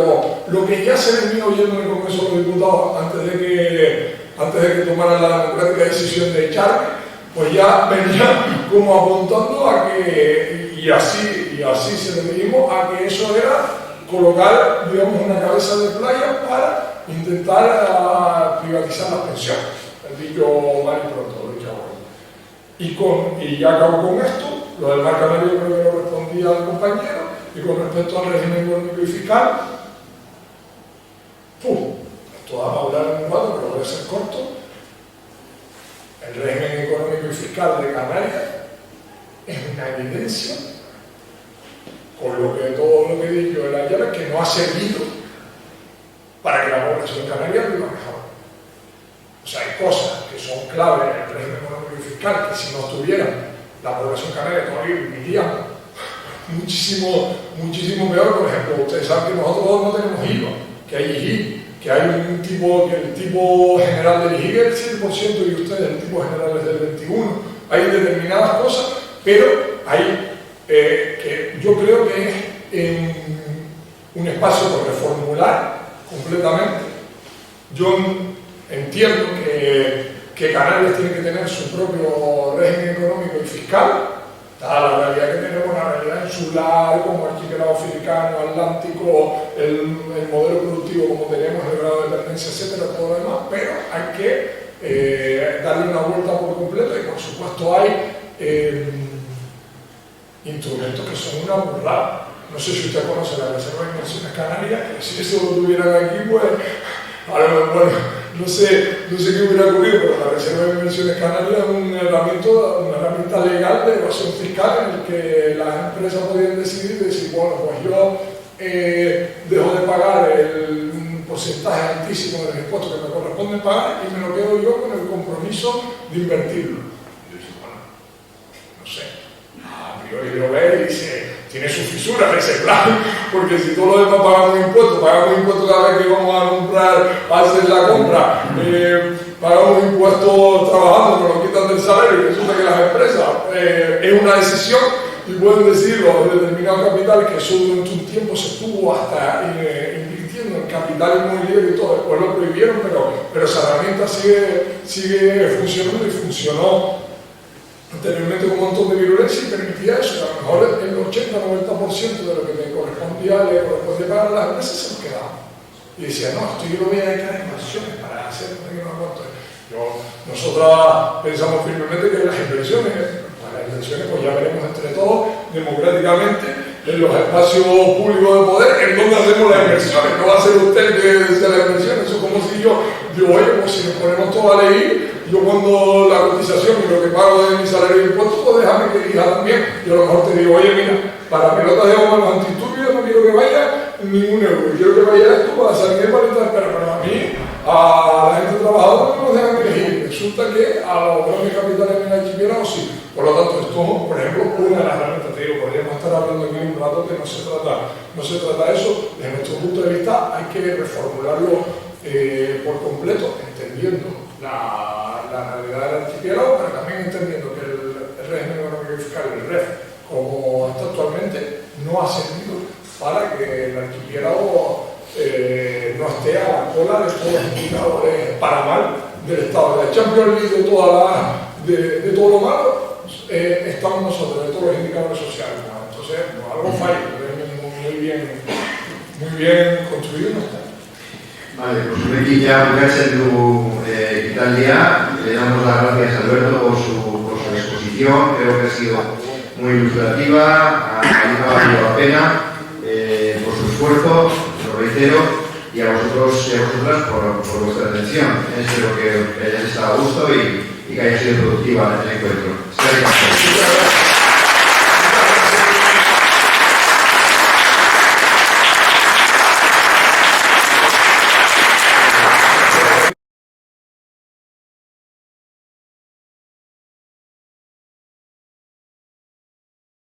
lo que ya se venía oyendo en el Congreso de los Diputados antes de que tomaran la democrática decisión de echarme, pues ya venía como apuntando a que, y así se lo dijimos, a que eso era colocar, digamos, una cabeza de playa para intentar privatizar las pensiones. He dicho mal y pronto, lo he dicho ahora. Y ya acabo con esto, lo del Mar Canario creo que lo respondía al compañero, y con respecto al régimen económico y fiscal, esto va a hablar en un rato, pero voy a ser corto. El régimen económico y fiscal de Canarias es una evidencia, con todo lo que he dicho de la llave, que no ha servido para que la población canaria viva mejor. O sea, hay cosas que son claves en el régimen económico y fiscal que si no estuvieran, la población canaria todavía viviría muchísimo peor. Por ejemplo, ustedes saben que nosotros no tenemos IVA, que hay IGI, que hay un tipo, que el tipo general del IGI es el 100% y ustedes el tipo general es del 21%. Hay determinadas cosas, pero hay que yo creo que es un espacio por reformular completamente. Yo entiendo que Canarias tiene que tener su propio régimen económico y fiscal, dada la realidad que tenemos, una realidad insular, como archipiélago africano, atlántico, el modelo productivo como tenemos, el grado de dependencia, etcétera, todo lo demás, pero hay que darle una vuelta por completo y por supuesto hay instrumentos que son una burrada. No sé si usted conoce la Reserva de Inversiones Canarias, que si eso lo tuvieran aquí, pues, bueno, no sé qué hubiera ocurrido, pero la Reserva de Inversiones Canarias es una herramienta legal de evasión fiscal en el que las empresas podían decir, bueno, pues yo dejo de pagar un porcentaje altísimo del impuesto que me corresponde pagar y me lo quedo yo con el compromiso de invertirlo. Yo dije, bueno, no sé, a priori lo ve y dice, tiene sus fisuras ese plan, porque si todos los demás pagamos impuestos cada vez que vamos a comprar, a hacer la compra, pagamos impuestos trabajando, nos lo quitan del salario y resulta que las empresas es una decisión y pueden decir los determinados capitales que eso durante un tiempo se estuvo hasta invirtiendo en capital inmobiliario y todo, después lo prohibieron, pero esa herramienta sigue funcionando y funcionó anteriormente con un montón de virulencia y permitía eso, a lo mejor el 80-90% de lo que le correspondía pagar a las empresas se nos quedaba. Y decía, no, esto yo lo voy a dedicar a inversiones para hacer no sé qué. Nosotros pensamos firmemente que las inversiones pues ya veremos entre todos, democráticamente, en los espacios públicos de poder, en donde hacemos las inversiones. No va a ser usted el que decida las inversiones, eso es como si yo digo, oye, pues si nos ponemos todos a leer, yo cuando la cotización y lo que pago de mi salario de impuestos, pues déjame que elija también. Yo a lo mejor te digo, oye, mira, para pelotas de goma los antidisturbios no quiero que vaya ningún euro, quiero que vaya esto para salir de paletas, pero a mí, a la gente trabajadora no nos dejan elegir. Resulta que a los grandes capitales en el archipiélago sí. Por lo tanto, esto, por ejemplo, una de las herramientas, te digo, podríamos estar hablando aquí un rato que no se trata de eso. Desde nuestro punto de vista hay que reformularlo por completo, entendiendo la realidad del archipiélago, pero también entendiendo que el régimen económico y fiscal, el REF, como está actualmente, no ha servido para que el archipiélago no esté a la cola de todos los indicadores para mal del Estado. La Champions League de todo lo malo estamos nosotros, de todos los indicadores sociales. ¿No? Entonces, algo falla, muy bien construido no está.
Vale, pues aquí ya bukatzen du ekitaldia. Le damos las gracias a Alberto por su exposición, creo que ha sido muy ilustrativa, ha valido la pena por su esfuerzo, lo reitero, y a vosotros y a vosotras por vuestra atención. Espero que hayáis estado a gusto y que haya sido productiva el encuentro.